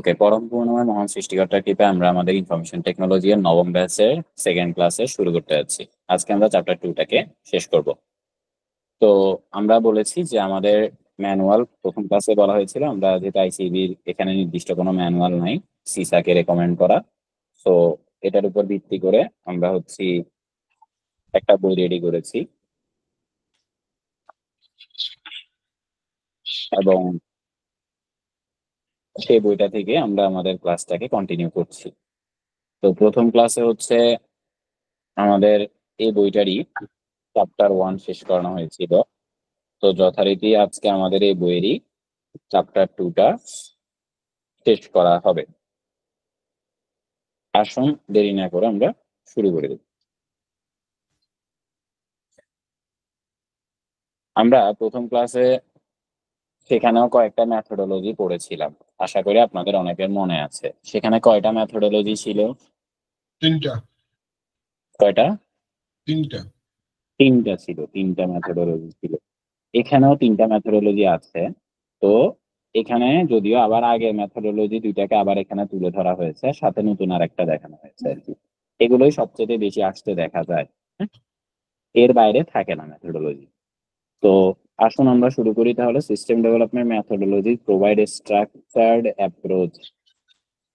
ওকে, পরম পূর্ণময় মহান সৃষ্টিকর্তার কৃপায় আমরা আমাদের ইনফরমেশন টেকনোলজি এর নবম ব্যাচের সেকেন্ড ক্লাসে শুরু করতে যাচ্ছি। আজকে আমরা চ্যাপ্টার 2টাকে শেষ করব। তো আমরা বলেছি যে আমাদের ম্যানুয়াল প্রথম ক্লাসে বলা হয়েছিল, আমরা যেটা আইসিবির এখানে নির্দিষ্ট কোনো ম্যানুয়াল নাই, সিসাকে রেকমেন্ড করা। তো এটার উপর ভিত্তি করে আমরা একটা বই রেডি করেছি এবং সেই বইটা থেকে আমরা আমাদের ক্লাসটাকে কন্টিনিউ করছি। তো প্রথম ক্লাসে আমাদের এই বইটারই চ্যাপ্টার 1 শেষ করানো হয়েছিল। তো যথারীতি আজকে আমাদের এই বইয়েরই চ্যাপ্টার 2টা শেষ করা হবে। আসুন দেরি না করে আমরা শুরু করে দেব। আমরা প্রথম ক্লাসে সেখানেও কয়েকটা ম্যাথোডোলজি পড়েছিলাম, আশা করি আপনাদের অনেকের মনে আছে। সেখানে কয়টা ম্যাথোডোলজি ছিল? তিনটা। কয়টা? তিনটা ছিল, তিনটা ম্যাথোডোলজি ছিল। এখানেও তিনটা ম্যাথোডোলজি আছে। তো এখানে যদিও আবার আগের ম্যাথোডোলজি দুইটাকে আবার এখানে তুলে ধরা হয়েছে, সাথে নতুন আর একটা দেখানো হয়েছে আর কি। এগুলোই সবচেয়ে বেশি আসতে দেখা যায়, এর বাইরে থাকে না ম্যাথোডোলজি। তো আসুন আমরা শুরু করি তাহলে। System development methodology provide a structured approach.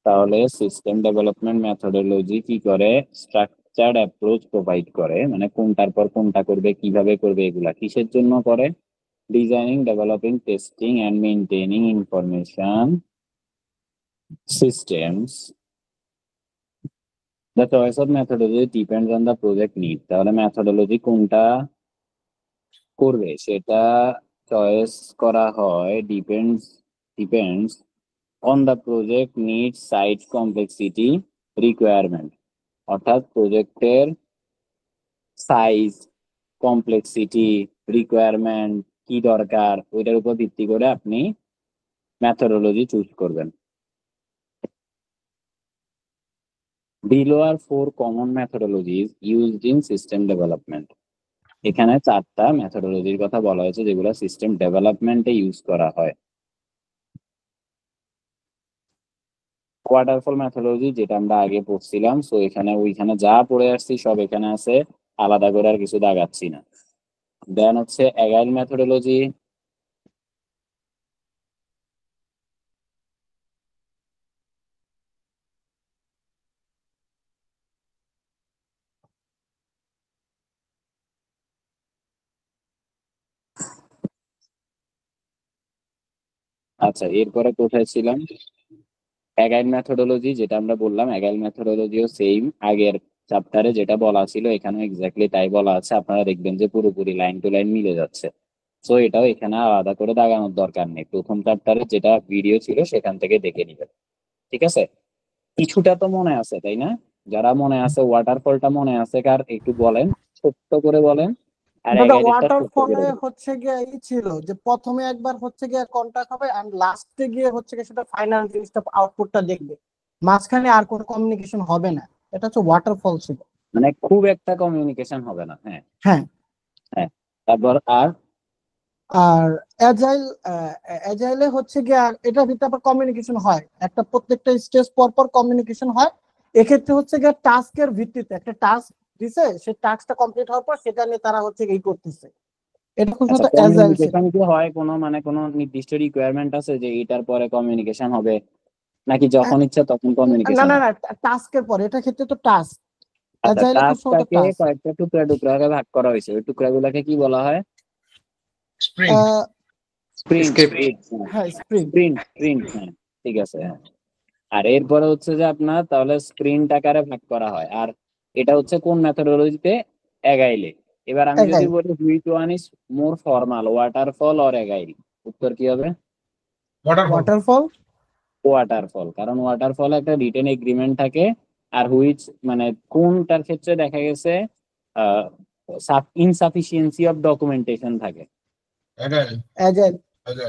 তাহলে সিস্টেম ডেভেলপমেন্ট ম্যাথোডোলজি কি করে? স্ট্রাকচার্ড অ্যাপ্রোচ প্রোভাইড করে, মানে কোনটার পর কোনটা করবে, কিভাবে করবে, এগুলা কিসের জন্য করে? Designing, developing, testing and maintaining information systems. The choice of methodology depends on the project need. তাহলে methodology কোনটা করবে সেটা চয়েস করা হয় depends on the project need, site complexity, requirement. অর্থাৎ প্রজেক্টের সাইজ, কমপ্লেক্সিটি, রিকোয়ারমেন্ট কি দরকার, ওইটার উপর ভিত্তি করে আপনি methodology চুজ করবেন। Below are 4 common methodologies used in system development. এখানে 4টা মেথোডোলজির কথা বলা হয়েছে যেগুলো সিস্টেম ডেভেলপমেন্টে ইউজ করা হয়। ওয়াটারফল মেথোডোলজি, যেটা আমরা আগে পড়ছিলাম, সো ওইখানে যা পড়ে আসছি সব এখানে আছে, আলাদা করে আর কিছু দাগাচ্ছি না। দেন অ্যাগাইল মেথোডোলজি। আচ্ছা, এরপরে কোথায় ছিলাম? অ্যাগাইল মেথোডোলজি, যেটা আমরা বললাম, অ্যাগাইল মেথোডোলজিও সেম আগের চ্যাপ্টারে যেটা বলা ছিল এখানেও এক্স্যাক্টলি তাই বলা আছে। আপনারা দেখবেন যে পুরোপুরি লাইন টু লাইন মিলে যাচ্ছে। সো এটাও এখানে আলাদা করে দাগানোর দরকার নেই, প্রথম চ্যাপ্টারে যেটা ভিডিও ছিল সেখান থেকে দেখে নিবেন। ঠিক আছে? কিছুটা তো মনে আছে তাই না? যারা মনে আছে, ওয়াটারফলটা মনে আছে কার? একটু বলেন, ছোট্ট করে বলেন। আর দাদা অ্যাগাইলটা ছোট্ট ওয়াটারফলে করে বলেন। হচ্ছে গিয়ে এই ছিল যে প্রথমে একবার হচ্ছে গিয়ে কন্টাক্ট হবে আর লাস্টে গিয়ে হচ্ছে গিয়ে সেটা ফাইনাল জিনিসটা আউটপুটটা দেখবে, মাঝখানে আর কোনো কমিউনিকেশন হবে না। এটা হচ্ছে ওয়াটারফল ছিল, মানে খুব একটা কমিউনিকেশন হবে না। হ্যাঁ হ্যাঁ। হ্যাঁ, তারপর আর আর অ্যাজাইলে হচ্ছে গিয়ে এটার ভিতরে আবার কমিউনিকেশন হয়, একটা প্রত্যেকটা স্টেজ পর পর কমিউনিকেশন হয়। এক্ষেত্রে হচ্ছে গিয়ে টাস্কের ভিত্তিতে একটা টাস্ক দিছে, সেই টাস্কটা কমপ্লিট হওয়ার পর সেটা নিয়ে তারা হচ্ছে এই করতেছে। এটা খুব আচ্ছা, অ্যাজাইল ছিল। কমিউনিকেশন কি হয় কোনো নির্দিষ্ট রিকোয়ারমেন্ট আছে যে এটার পরে কমিউনিকেশন হবে, নাকি যখন ইচ্ছা তখন না কমিউনিকেশন না হবে? না, টাস্কের পরে, এটা ক্ষেত্রে তো টাস্ক। আচ্ছা, অ্যাজাইলে খুব সময় টাস্কটাকে টাস্ক। কয়েকটা টুকরা ভাগ করা হয়েছে, ওই টুকরাগুলোকে কি বলা হয়? স্প্রিন্ট। স্প্রিন্ট। হ্যাঁ, স্প্রিন্ট। হ্যাঁ, ঠিক আছে। হ্যাঁ, আর এরপরে যে আপনার তাহলে স্প্রিন্ট আকারে ভাগ করা হয়। আর এটা কোন মেথোডোলজিতে? অ্যাগাইলে। এবার আমি যদি অ্যাজাইল। বলি which one is more formal, waterfall or agile, উত্তর কি হবে? ওয়াটারফল। ওয়াটারফল, কারণ ওয়াটারফল একটা রিটেন এগ্রিমেন্ট থাকে। আর হুইচ মানে কোনটার ক্ষেত্রে দেখা গেছে ইনসাফিসিয়েন্সি অফ ডকুমেন্টেশন থাকে অ্যাজাইল।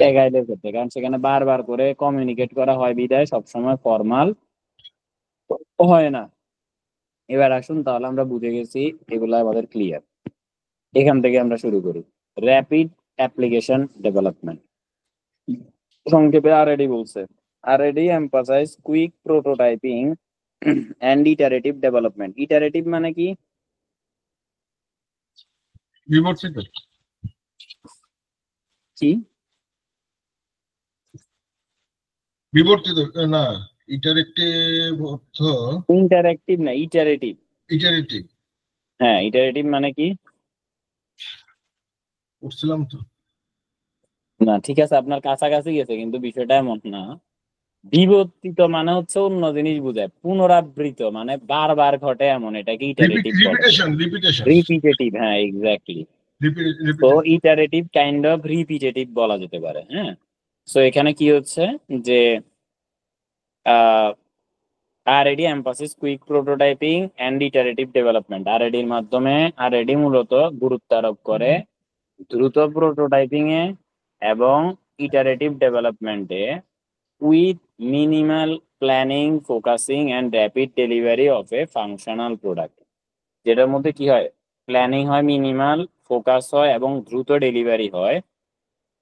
অ্যাগাইলের ক্ষেত্রে, কারণ সেখানে বারবার করে কমিউনিকেট করা হয় বিধায় সবসময় ফর্মাল হয় না। এবার আসুন তাহলে আমরা বুঝে গেছি, এগুলো আমাদের ক্লিয়ার। এখান থেকে আমরা শুরু করি। র্যাপিড অ্যাপ্লিকেশন ডেভেলপমেন্ট, সংক্ষেপে আরএডি বলছে। already emphasize quick prototyping and iterative development. Iterative মানে কি? বিবর্তিত কি? বিবর্তিত না, ইটারেক্টিভ অর্থ ইন্টারেক্টিভ না, ইটারেটিভ। ইটারেটিভ হ্যাঁ, ইটারেটিভ মানে কি? পড়ছিলাম তো। না ঠিক আছে, আপনার কাছাকাছি গেছে, কিন্তু বিষয়টা এমন না। বিবর্তিত মানে হচ্ছে অন্য জিনিস বোঝায়। পুনরাবৃত মানে বারবার ঘটে এমন, এটাকে ইটারেটিভ বলে। রিপিটেশন রিপিটেটিভ, হ্যাঁ এক্স্যাক্টলি। তো ইটারেটিভ কাইন্ড অফ রিপিটেটিভ বলা যেতে পারে। হ্যাঁ, সো এখানে কি হচ্ছে যে RAD emphasis quick prototyping and iterative development. RAD এর মাধ্যমে আরএডি মূলত গুরুত্ব আরোপ করে দ্রুত প্রোটোটাইপিং এ এবং iterative ডেভেলপমেন্টে with minimal planning, focusing and rapid delivery of a functional product. যেটার মধ্যে কি হয়, প্ল্যানিং হয়, মিনিমাল ফোকাস হয় এবং দ্রুত ডেলিভারি হয়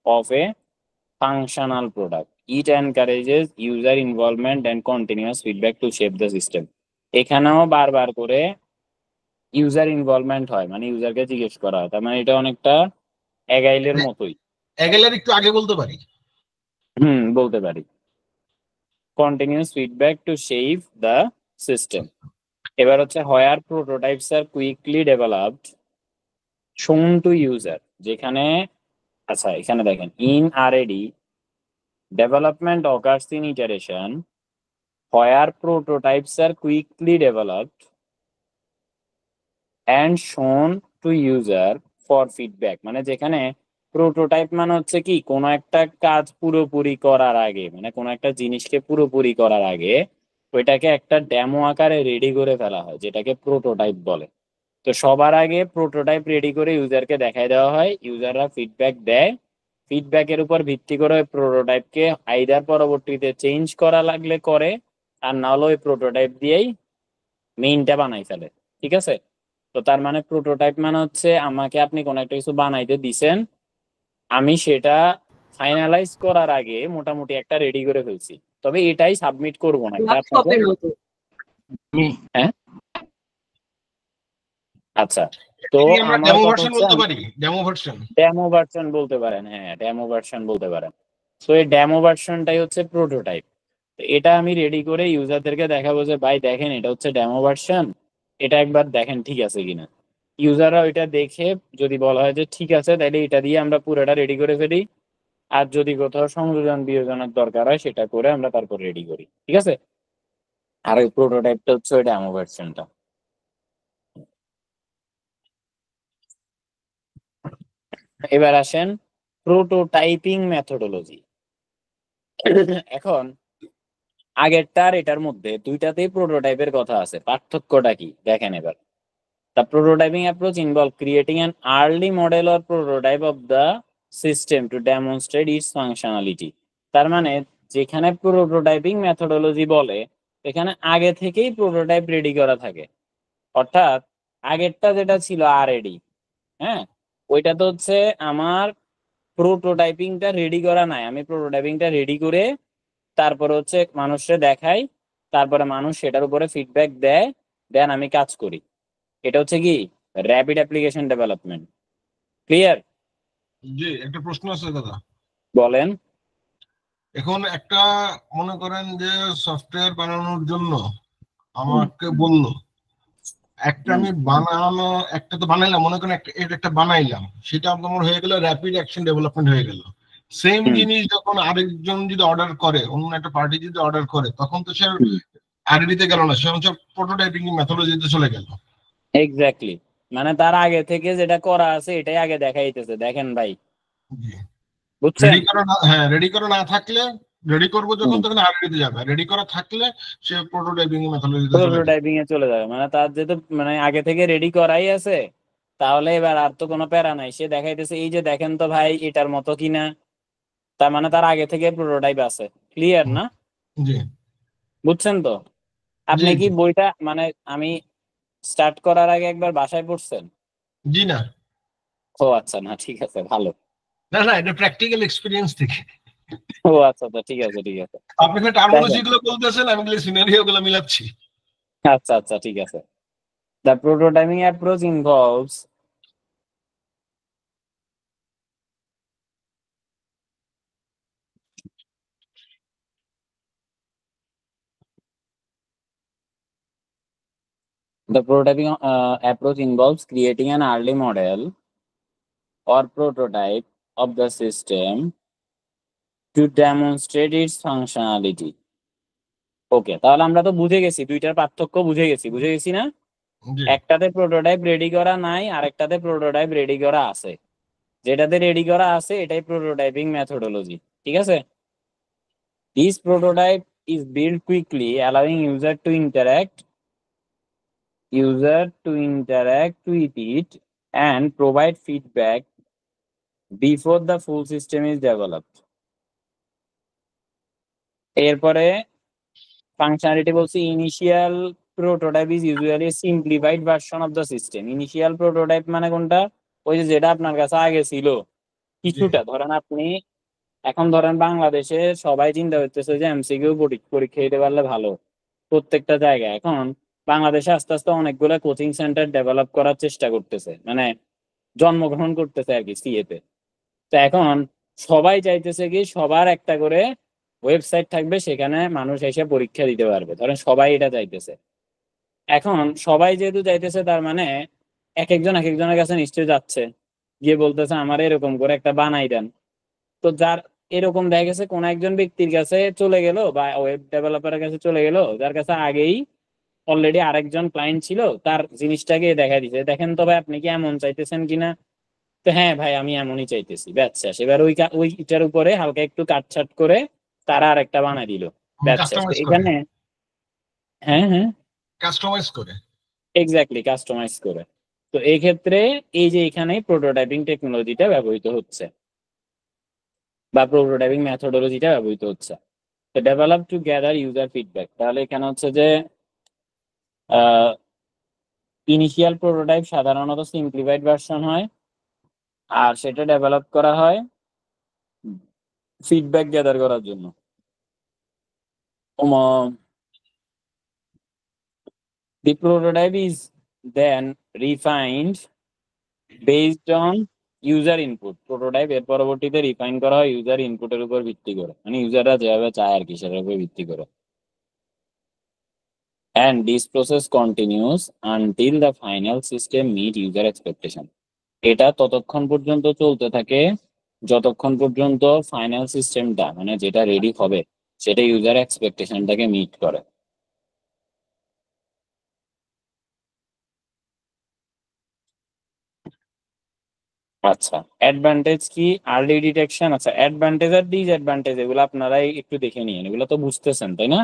of a functional product. It encourages user involvement and continuous feedback to shape the system. এখানেও বারবার করে ইউজার ইনভলভমেন্ট হয়, মানে ইউজারকে জিজ্ঞেস করা হয়। তার মানে এটা অনেকটা অ্যাগাইলের মতোই। এগেলের একটু আগে বলতে পারি। বলতে পারি। Continuous feedback to shape the system. এবার হচ্ছে where prototypes are quickly developed shown to user, যেখানে আচ্ছা এখানে দেখেন in RAD development occurs in iteration where prototypes are quickly developed and shown to user for feedback, মানে যেখানে prototype মানে হচ্ছে কি কোনো একটা কাজ পুরোপুরি করার আগে, মানে কোনো একটা জিনিসকে পুরোপুরি করার আগে ওইটাকে একটা ডেমো আকারে রেডি করে ফেলা হয়, যেটাকে প্রোটোটাইপ বলে। তো সবার আগে প্রোটোটাইপ রেডি করে ইউজারকে দেখাই দেওয়া হয়, ইউজাররা ফিডব্যাক দেয়, ফিডব্যাকের উপর ভিত্তি করে ওই প্রোটোটাইপকে আইদার পরবর্তীতে চেঞ্জ করা লাগলে করে, আর না হলে ওই প্রোটোটাইপ দিয়েই মেইনটা বানাই ফেলে। ঠিক আছে, তো তার মানে প্রোটোটাইপ মানে হচ্ছে আমাকে আপনি কোনো একটা কিছু বানাইতে দিছেন, আমি সেটা ফাইনালাইজ করার আগে মোটামুটি একটা রেডি করে ফেলছি, তবে এটাই সাবমিট করব না, এটা আপনাকে। হ্যাঁ আচ্ছা, তো আমরা আমার ডেমো কথা ভার্সন হচ্ছে বলতে পারি, ডেমো ভার্সন। ডেমো ভার্সন বলতে পারেন, হ্যাঁ ডেমো ভার্সন বলতে পারেন। তো এই ডেমো ভার্সনটাই হচ্ছে প্রোটোটাইপ। এটা আমি রেডি করে ইউজারদেরকে দেখাবো যে ভাই দেখেন এটা হচ্ছে ডেমো ভার্সন, এটা একবার দেখেন ঠিক আছে কিনা। ইউজাররা ওইটা দেখে যদি বলা হয় যে ঠিক আছে, তাহলে এটা দিয়ে আমরা পুরোটা রেডি করে ফেলি, আর যদি কোথাও সংযোজন বিয়োজনের দরকার হয় সেটা করে আমরা তারপর রেডি করি। ঠিক আছে, আর ওই প্রোটোটাইপটা হচ্ছে ওই ডেমো ভার্সনটা। এবার আসেন প্রোটোটাইপিং মেথোডোলজি। এখন আগেরটার এটার মধ্যে দুইটাতেই প্রোটোটাইপের কথা আছে, পার্থক্যটা কি দেখেন এবার। The prototyping approach involves creating an early model or prototype of the system to demonstrate its functionality. তার মানে যেখানে প্রোটোটাইপিং মেথোডোলজি বলে এখানে আগে থেকেই প্রোটোটাইপ রেডি করা থাকে। অর্থাৎ আগেরটা যেটা ছিল আরএডি, হ্যাঁ ওইটা তো হচ্ছে আমার প্রোটোটাইপিংটা রেডি করা নাই, আমি প্রোটোটাইপিংটা রেডি করে তারপরে হচ্ছে মানুষকে দেখাই, তারপরে মানুষ সেটার উপরে ফিডব্যাক দেয়, দেন আমি কাজ করি। এটা হচ্ছে কি র্যাপিড অ্যাপ্লিকেশন ডেভেলপমেন্ট। ক্লিয়ার? জি, একটা প্রশ্ন আছে দাদা। বলেন। এখন একটা মনে করেন যে সফটওয়্যার বানানোর জন্য আমাকে বললো একটা, আমি বানানো একটা তো বানাইলাম, মনে করেন একটা বানাইলাম, সেটা তোমার হয়ে গেল র্যাপিড অ্যাকশন ডেভেলপমেন্ট হয়ে গেল। সেম জিনিস যখন আরেকজন যদি অর্ডার করে, অন্য একটা পার্টি যদি অর্ডার করে, তখন তো সে আরবিতে গেল না, সে হচ্ছে প্রোটোটাইপিং মেথোডোলজিতে চলে গেল। এক্স্যাক্টলি, মানে তার আগে থেকে যেটা করা আছে এটাই আগে দেখাইতেছে, দেখেন ভাই, বুঝছেন? রেডি করা না, হ্যাঁ রেডি করা না থাকলে, রেডি করবো যখন তখন আরবিতে যাবে, রেডি করা থাকলে সে প্রোটোটাইপিং মেথোডোলজিতে চলে যাবে। প্রোটোটাইপিং এ চলে যাবে, মানে তার যেহেতু মানে আগে থেকে রেডি করাই আছে, তাহলে এবার আর তো কোনো প্যারা নাই, সে দেখাইতেছে এই যে দেখেন তো ভাই এটার মতো কিনা, তার মানে তার আগে থেকে প্রোটোটাইপ আছে। ক্লিয়ার না? জি বুঝছেন তো? আপনি কি বইটা মানে আমি স্টার্ট করার আগে একবার বাসায় পড়ছেন? জি না, ও আচ্ছা, না ঠিক আছে, ভালো। না না, এটা প্র্যাকটিক্যাল এক্সপিরিয়েন্স থেকে। ও আচ্ছা আচ্ছা, ঠিক আছে ঠিক আছে। আপনি টার্মিনোলজি গুলো বলতেছেন, আমি সিনারিও গুলো মিলাচ্ছি। আচ্ছা আচ্ছা, ঠিক আছে। The prototyping approach involves creating an early model or prototype of the system to demonstrate its functionality. ওকে, তাহলে আমরা তো বুঝে গেছি, দুইটার পার্থক্য বুঝে গেছি না? জি একটাতে প্রোটোটাইপ রেডি করা নাই, আরেকটাতে প্রোটোটাইপ রেডি করা আছে। যেটাতে রেডি করা আছে এটাই প্রোটোটাইপিং মেথোডোলজি, ঠিক আছে? This prototype is built quickly, allowing user to interact with it and provide feedback before the full system is developed. এরপরে ফাংশনালিটি বলছি, initial prototype is usually simplified version of the system. Initial prototype মানে কোনটা? ওই যে যেটা আপনার কাছে আগে ছিল জি কিছুটা। ধরেন আপনি এখন ধরেন বাংলাদেশে সবাই চিন্তা করতেছে যে এমসিকিউ পরীক্ষা দিতে পারলে ভালো প্রত্যেকটা জায়গায়। এখন বাংলাদেশে আস্তে আস্তে অনেকগুলো কোচিং সেন্টার ডেভেলপ করার চেষ্টা করতেছে, মানে জন্মগ্রহণ করতেছে আর কি সিএ তে। তো এখন সবাই চাইতেছে কি সবার একটা করে ওয়েবসাইট থাকবে, সেখানে মানুষ এসে পরীক্ষা দিতে পারবে। ধরেন সবাই এটা চাইতেছে। এখন সবাই যেহেতু চাইতেছে, তার মানে এক একজনের কাছে নিশ্চয়ই যাচ্ছে, গিয়ে বলতেছে আমার এরকম করে একটা বানাই দেন। তো যার এরকম দেখা গেছে কোন একজন ব্যক্তির কাছে চলে গেল বা ওয়েব ডেভেলপারের কাছে চলে গেল, যার কাছে আগেই অলরেডি আরেকজন ক্লায়েন্ট ছিল, তার জিনিসটাকে দেখা দিছে, দেখেন তো ভাই আপনি কি এমন চাইতেছেন কিনা? তো হ্যাঁ ভাই আমি এমনই চাইতেছি, ব্যাস শেষ। এবার ওইটার উপরে হালকা একটু কাটছাট করে তারা আরেকটা বানাই দিল, ব্যাস শেষ। তো কাস্টমাইজ করে, এখানে হ্যাঁ হ্যাঁ, কাস্টমাইজ করে। এক্স্যাক্টলি কাস্টমাইজ করে। তো এই ক্ষেত্রে এই যে এখানে প্রোটোটাইপিং টেকনোলজিটা ব্যবহৃত হচ্ছে বা প্রোটোটাইপিং মেথোডোলজিটা ব্যবহৃত হচ্ছে। তো develop two gather user feedback, তাহলে এখানে হচ্ছে যে ইনিশিয়াল প্রোটোটাইপ সাধারণত সিম্পলিফাইড ভার্সন হয়, আর সেটা ডেভেলপ করা হয় ফিডব্যাক গ্যাদার করার জন্য। The prototype is then refined based on user input. Prototype এর পরবর্তীতে রিফাইন করা হয় ইউজার ইনপুটের উপর ভিত্তি করে, মানে ইউজাররা যেভাবে চায় আর কি সেটার উপর ভিত্তি করে। And this process continues until the final system meet user expectation. এটা ততক্ষণ পর্যন্ত চলতে থাকে যতক্ষণ পর্যন্ত ফাইনাল সিস্টেমটা, মানে যেটা রেডি হবে, সেটা ইউজার এক্সপেকটেশনটাকে মিট করে। আচ্ছা, অ্যাডভান্টেজ কি? Early detection. আচ্ছা, অ্যাডভান্টেজ আর ডিসঅ্যাডভান্টেজ এগুলো আপনারাই একটু দেখে নিন, এগুলো তো বুঝতেছেন তাই না?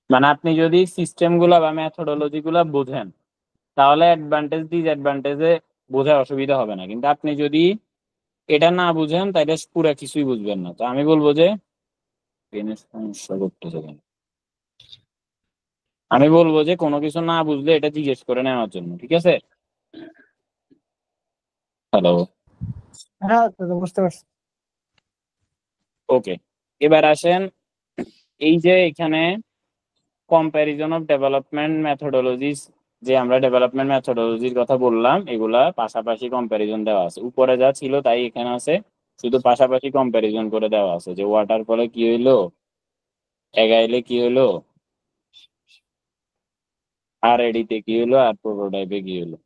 মানে আপনি যদি সিস্টেম গুলা বা মেথোডোলজি গুলা বোঝেন, তাহলে অ্যাডভান্টেজ ডিসঅ্যাডভান্টেজে বোঝার অসুবিধা হবে না। কিন্তু আপনি যদি এটা না বুঝেন তাহলে পুরো কিছুই বুঝবেন না। তো আমি বলবো যে সমস্যা করতেছে কেন, আমি বলবো যে কোনো কিছু না বুঝলে এটা জিজ্ঞেস করে নেওয়ার জন্য, ঠিক আছে? হ্যালো, হ্যাঁ দাদা, বুঝতে পারছি। ওকে। এবার আসেন, এই যে এখানে কম্প্যারিজন অফ ডেভেলপমেন্ট মেথোডোলজিস, যে আমরা ডেভেলপমেন্ট মেথোডোলজির কথা বললাম, এগুলা পাশাপাশি কম্প্যারিজন দেওয়া আছে। উপরে যা ছিল তাই এখানে আছে, শুধু পাশাপাশি কম্প্যারিজন করে দেওয়া আছে যে ওয়াটার ফলে কি হইলো, এগাইলে কি হইলো, আর এডিতে কি হইলো, আর প্রোটোটাইপে কি হইলো।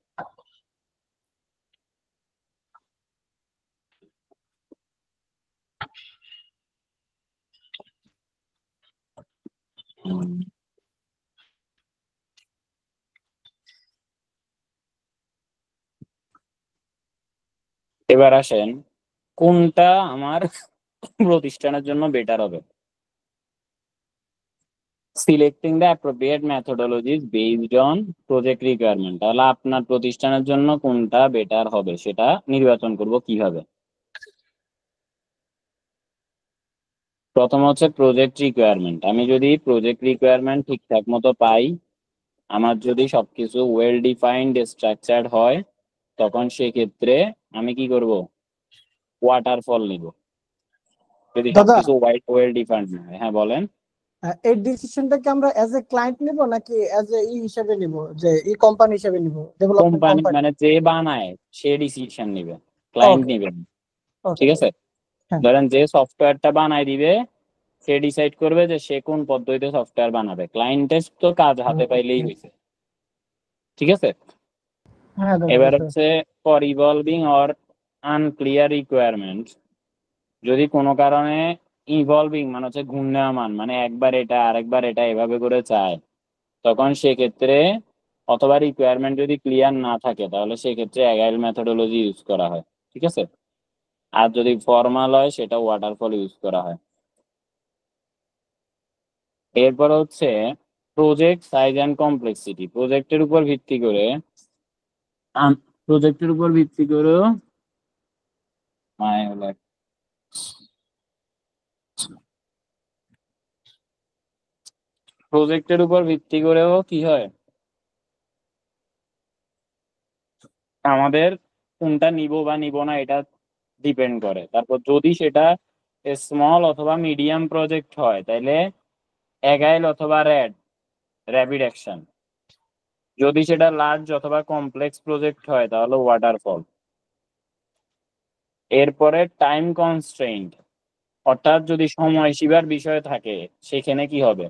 এবার আসেন কোনটা আমার প্রতিষ্ঠানের জন্য বেটার হবে। Selecting the appropriate methodologies based on project requirement, তাহলে আপনার প্রতিষ্ঠানের জন্য কোনটা বেটার হবে সেটা নির্বাচন করব কিভাবে। প্রথম হচ্ছে প্রজেক্ট রিকোয়ারমেন্ট। আমি যদি প্রজেক্ট রিকোয়ারমেন্ট ঠিকঠাক মতো পাই, আমার যদি সবকিছু ওয়েল ডিফাইন্ড স্ট্রাকচার্ড হয়, তখন সেক্ষেত্রে আমি কি করব, ওয়াটারফল নিব। যদি দাদা সবকিছু ওয়েল ডিফাইন্ড না হয়। হ্যাঁ বলেন। এই ডিসিশনটাকে আমরা অ্যাজ এ ক্লায়েন্ট নিব নাকি অ্যাজ এ হিসেবে নিব, যে কোম্পানি হিসেবে নিব, ডেভেলপমেন্ট কোম্পানি কোম্পানি? মানে যে বানায় সে ডিসিশন নিবে, ক্লায়েন্ট ওকে নিবে না। ওকে ঠিক আছে, হ্যাঁ ধরেন যে সফটওয়্যারটা বানাই দিবে সে ডিসাইড করবে যে সে কোন পদ্ধতিতে সফটওয়্যার বানাবে, ক্লায়েন্টের তো কাজ হাতে পাইলেই হয়েছে। ঠিক আছে, হ্যাঁ দাদা এবার বুঝতে হচ্ছে for evolving or unclear requirement, যদি কোনো কারণে ইভলভিং মানে হচ্ছে ঘূর্ণায়মান, মানে একবার এটা আরেকবার এটা এভাবে করে চায়, তখন সেক্ষেত্রে অথবা রিকোয়ারমেন্ট যদি ক্লিয়ার না থাকে তাহলে সেক্ষেত্রে অ্যাগাইল মেথোডোলজি ইউজ করা হয়। ঠিক আছে, আর যদি ফর্মাল হয় সেটা ওয়াটারফল ইউজ করা হয়। এরপর হচ্ছে প্রজেক্ট সাইজ অ্যান্ড কমপ্লেক্সিটি, প্রজেক্টের উপর ভিত্তি করে প্রজেক্টের উপর ভিত্তি করে প্রজেক্টের উপর ভিত্তি করেও কি হয়, আমাদের কোনটা নিব বা নিব না এটা ডিপেন্ড করে। তারপর যদি সেটা স্মল অথবা মিডিয়াম প্রজেক্ট হয় তাহলে অ্যাগাইল অথবা র্যাপিড অ্যাকশন, যদি সেটা লার্জ অথবা কমপ্লেক্স প্রজেক্ট হয় তাহলে ওয়াটারফল। এরপরে টাইম কনস্ট্রেইন্ট, অর্থাৎ যদি সময়সীমার বিষয় থাকে সেখানে কি হবে,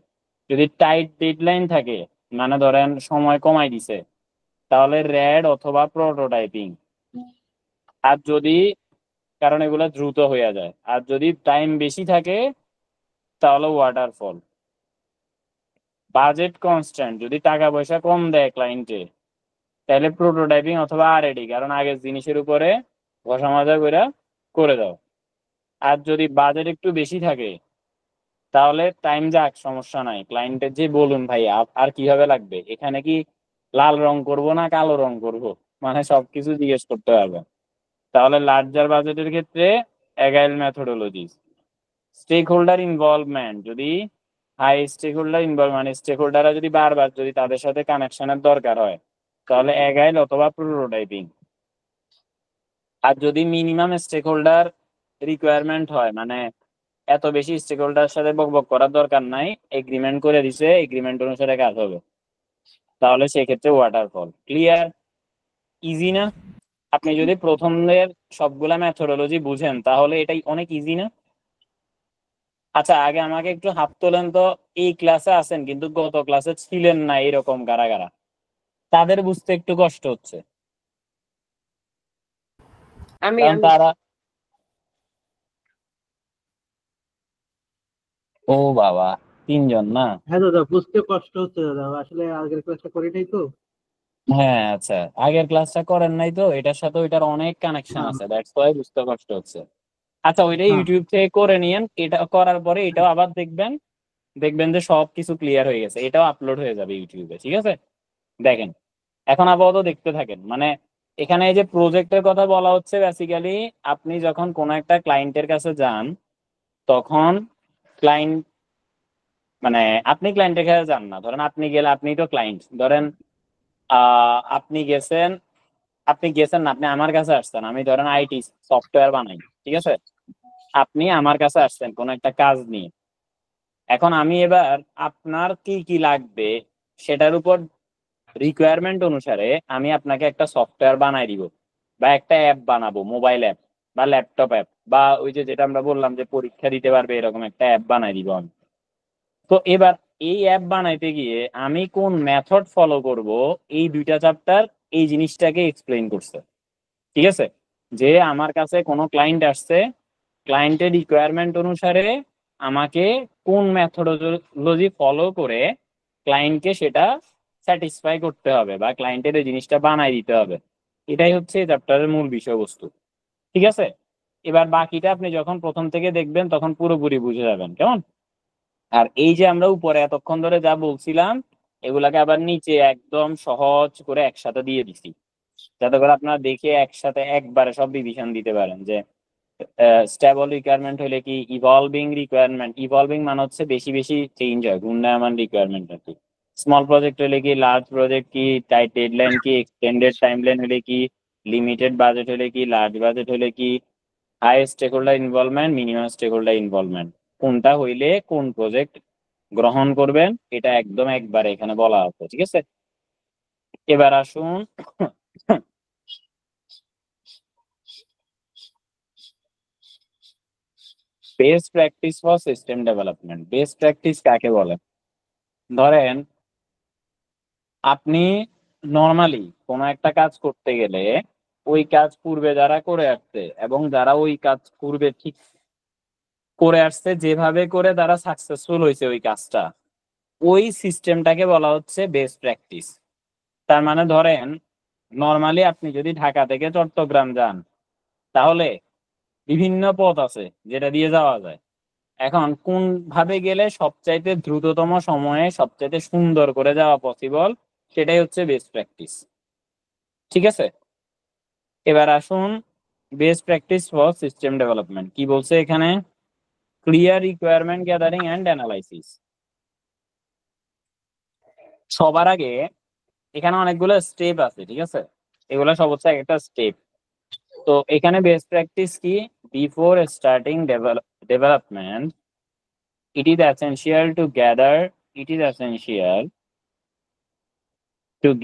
যদি টাইট ডেডলাইন থাকে মানে ধরেন সময় কমাই দিছে তাহলে র্যাড অথবা প্রোটোটাইপিং। আর যদি, কারণ এগুলো দ্রুত হয়ে যায়, আর যদি টাইম বেশি থাকে তাহলে ওয়াটারফল। বাজেট কনস্ট্যান্ট, যদি টাকা পয়সা কম দেয় ক্লায়েন্টে তাহলে প্রোটোটাইপিং অথবা আরএডি, কারণ আগের জিনিসের উপরে ঘষা মাজা করে দাও। আর যদি বাজেট একটু বেশি থাকে তাহলে টাইম যাক সমস্যা নাই, ক্লায়েন্টের যে বলুন ভাই আর কিভাবে লাগবে, এখানে কি লাল রং করব না কালো রং করব, মানে সবকিছু জিজ্ঞেস করতে পারবে। তাহলে লার্জার বাজেটের ক্ষেত্রে অ্যাগাইল মেথোডোলজি। স্টেক হোল্ডার ইনভলভমেন্ট, যদি হাই স্টেক হোল্ডার ইনভলভ মানে স্টেক হোল্ডাররা যদি বারবার যদি তাদের সাথে কানেকশনের দরকার হয় তাহলে অ্যাগাইল অথবা প্রোটোটাইপিং। আর যদি মিনিমাম স্টেক হোল্ডার রিকোয়ারমেন্ট হয় মানে এত বেশি স্টেক হোল্ডার সাথে বকবক করার দরকার নাই, এগ্রিমেন্ট করে দিছে, এগ্রিমেন্ট অনুসারে কাজ হবে, তাহলে সেক্ষেত্রে ওয়াটারফল। ক্লিয়ার? ইজি না? আপনি যদি প্রথমের সবগুলা মেথোডোলজি বুঝেন তাহলে এটাই অনেক ইজি না? আচ্ছা আগে আমাকে একটু হাত তোলেন তো, এই ক্লাসে আছেন কিন্তু গত ক্লাসে ছিলেন না এরকম কারা কারা, তাদের বুঝতে একটু কষ্ট হচ্ছে, আমি কারণ আমি তারা, ও বাবা, তিনজন না? হ্যাঁ দাদা, বুঝতে কষ্ট হচ্ছে দাদা, আসলে আগের ক্লাসটা করি নাই তো। হ্যাঁ আচ্ছা, আগের ক্লাসটা করেন নাই তো, এটার সাথে ওইটার অনেক কানেকশন হ্যাঁ আছে, দ্যাটস ওয়াই বুঝতে কষ্ট হচ্ছে। আচ্ছা ওইটা হ্যাঁ ইউটিউব থেকে করে নিয়েন, এটা করার পরে এটাও আবার দেখবেন, দেখবেন যে সব কিছু ক্লিয়ার হয়ে গেছে, এটাও আপলোড হয়ে যাবে ইউটিউবে। ঠিক আছে, দেখেন এখন আপাতত দেখতে থাকেন। মানে এখানে এই যে প্রজেক্টের কথা বলা হচ্ছে, বেসিক্যালি আপনি যখন কোনো একটা ক্লায়েন্টের কাছে যান তখন ক্লায়েন্ট মানে আপনি ক্লায়েন্টের কাছে যান না, ধরেন আপনি গেলে আপনি তো ক্লায়েন্ট, ধরেন আপনি গেছেন না, আপনি আমার কাছে আসছেন, আমি ধরেন আইটি সফটওয়্যার বানাই। ঠিক আছে, আপনি আমার কাছে আসছেন কোনো একটা কাজ নিয়ে, এখন আমি এবার আপনার কি কি লাগবে সেটার উপর রিকোয়ারমেন্ট অনুসারে আমি আপনাকে একটা সফটওয়্যার বানাই দিব, বা একটা অ্যাপ বানাবো, মোবাইল অ্যাপ বা ল্যাপটপ অ্যাপ, বা ওই যে যেটা আমরা বললাম যে পরীক্ষা দিতে পারবে এরকম একটা অ্যাপ বানাই দিব আমি। তো এবার এই অ্যাপ বানাইতে গিয়ে আমি কোন মেথড ফলো করব, এই দুইটা চ্যাপ্টার এই জিনিসটাকে এক্সপ্লেইন করছে। ঠিক আছে, যে আমার কাছে কোনো ক্লায়েন্ট আসছে, ক্লায়েন্টের রিকোয়ারমেন্ট অনুসারে আমাকে কোন মেথোডোলজি ফলো করে ক্লায়েন্টকে সেটা স্যাটিসফাই করতে হবে বা ক্লায়েন্টের এই জিনিসটা বানাই দিতে হবে, এটাই হচ্ছে এই চ্যাপ্টারের মূল বিষয়বস্তু। ঠিক আছে, এবার বাকিটা আপনি যখন প্রথম থেকে দেখবেন তখন পুরোপুরি বুঝে যাবেন, কেমন? আর এই যে আমরা উপরে এতক্ষণ ধরে যা বলছিলাম এগুলাকে আবার নিচে একদম সহজ করে একসাথে দিয়ে দিছি, যাতে করে আপনারা দেখে একসাথে একবারে সব ডিভিশন দিতে পারেন। যে স্টেবল রিকোয়ারমেন্ট হলে কি, ইভলভিং রিকোয়ারমেন্ট, ইভলভিং মানে হচ্ছে বেশি বেশি চেঞ্জ হয়, ঘূর্ণায়মান রিকোয়ারমেন্ট আর কি। স্মল প্রজেক্ট হলে কি, লার্জ প্রজেক্ট কি, টাইট ডেডলাইন কি, এক্সটেন্ডেড টাইমলাইন হলে কি, লিমিটেড বাজেট হলে কি, লার্জ বাজেট হলে কি, high stake holder involvement, minimum stake holder involvement, কোনটা হইলে কোন প্রজেক্ট গ্রহণ করবেন এটা একদম একবার এখানে বলা আছে, ঠিক আছে। এবার আসুন best practice for system development. Best practice কাকে বলে? ধরেন আপনি নর্মালি কোনো একটা কাজ করতে গেলে ওই কাজ পূর্বে যারা করে আসছে এবং যারা ওই কাজ পূর্বে ঠিক করে আসছে, যেভাবে করে তারা সাকসেসফুল হয়েছে ওই কাজটা, ওই সিস্টেমটাকে বলা হচ্ছে বেস্ট প্র্যাকটিস। তার মানে ধরেন নর্মালি আপনি যদি ঢাকা থেকে চট্টগ্রাম যান তাহলে বিভিন্ন পথ আছে যেটা দিয়ে যাওয়া যায়। এখন কোন ভাবে গেলে সবচাইতে দ্রুততম সময়ে সবচাইতে সুন্দর করে যাওয়া পসিবল, সেটাই হচ্ছে বেস্ট প্র্যাকটিস, ঠিক আছে। এবার আসুন best practice for system development কি বলছে এখানে। Clear requirement gathering and analysis. সবার আগে এখানে অনেকগুলো স্টেপ আছে, ঠিক আছে, এগুলো সব হচ্ছে একটা স্টেপ। তো এখানে বেস্ট প্র্যাকটিস কি, before starting development it is essential to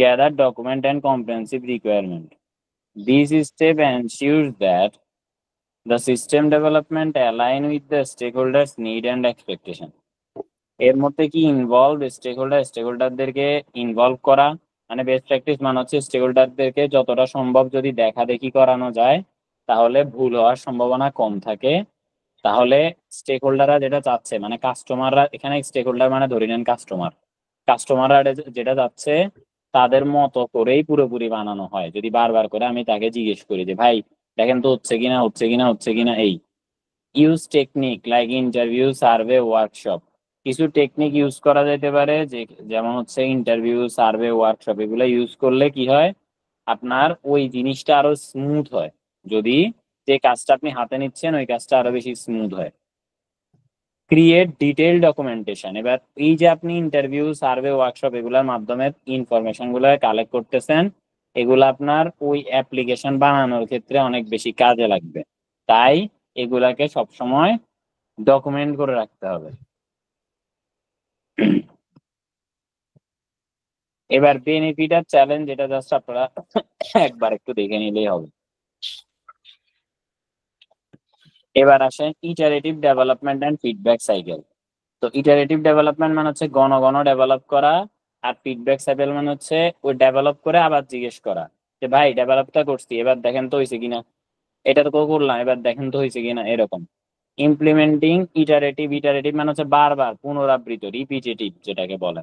gather document and comprehensive requirement. This step ensures that the system development align with the stakeholders need and expectation. এর মধ্যে কি ইনভলভ স্টেকহোল্ডারদেরকে ইনভলভ করা, মানে best practice মানে হচ্ছে স্টেকহোল্ডারদেরকে যতটা সম্ভব যদি দেখা দেখি করানো যায় তাহলে ভুল হওয়ার সম্ভাবনা কম থাকে। তাহলে স্টেক হোল্ডাররা যেটা চাচ্ছে, মানে কাস্টমাররা, এখানে স্টেক হোল্ডার মানে ধরে নেন কাস্টমাররা যেটা চাচ্ছে তাদের মতো করেই পুরোপুরি বানানো হয়। যদি বারবার করে আমি তাকে জিজ্ঞেস করি যে ভাই দেখেন তো হচ্ছে কিনা এই use technique like interview, survey, workshop. কিছু টেকনিক ইউজ করা যেতে পারে, যে যেমন হচ্ছে ইন্টারভিউ, সার্ভে, ওয়ার্কশপ, এগুলো ইউজ করলে কি হয় আপনার ওই জিনিসটা আরো স্মুথ হয়। যদি যে কাজটা আপনি হাতে নিচ্ছেন ওই কাজটা আরো বেশি স্মুথ হয়। Create detail documentation. এবার এই যে আপনি ইন্টারভিউ, সার্ভে, ওয়ার্কশপ এগুলোর মাধ্যমে ইনফরমেশন গুলো কালেক্ট করতেছেন, এগুলো আপনার ওই অ্যাপ্লিকেশন বানানোর ক্ষেত্রে অনেক বেশি কাজে লাগবে। তাই এগুলাকে সবসময় ডকুমেন্ট করে রাখতে হবে। এবার বেনিফিট আর চ্যালেঞ্জ, এটা জাস্ট আপনারা একবার একটু দেখে নিলেই হবে। এবার আসেন iterative development and feedback cycle. তো ইটারেটিভ ডেভেলপমেন্ট মানে হচ্ছে ঘন ঘন ডেভেলপ করা, আর ফিডব্যাক সাইকেল মানে হচ্ছে ওই ডেভেলপ করে আবার জিজ্ঞেস করা যে ভাই ডেভেলপটা করছি এবার দেখেন তো হয়েছে কিনা, এটা তো করলাম এবার দেখেন তো হয়েছে কিনা, এরকম। ইমপ্লিমেন্টিং ইটারেটিভ মানে হচ্ছে বারবার পুনরাবৃত, রিপিটেটিভ যেটাকে বলে।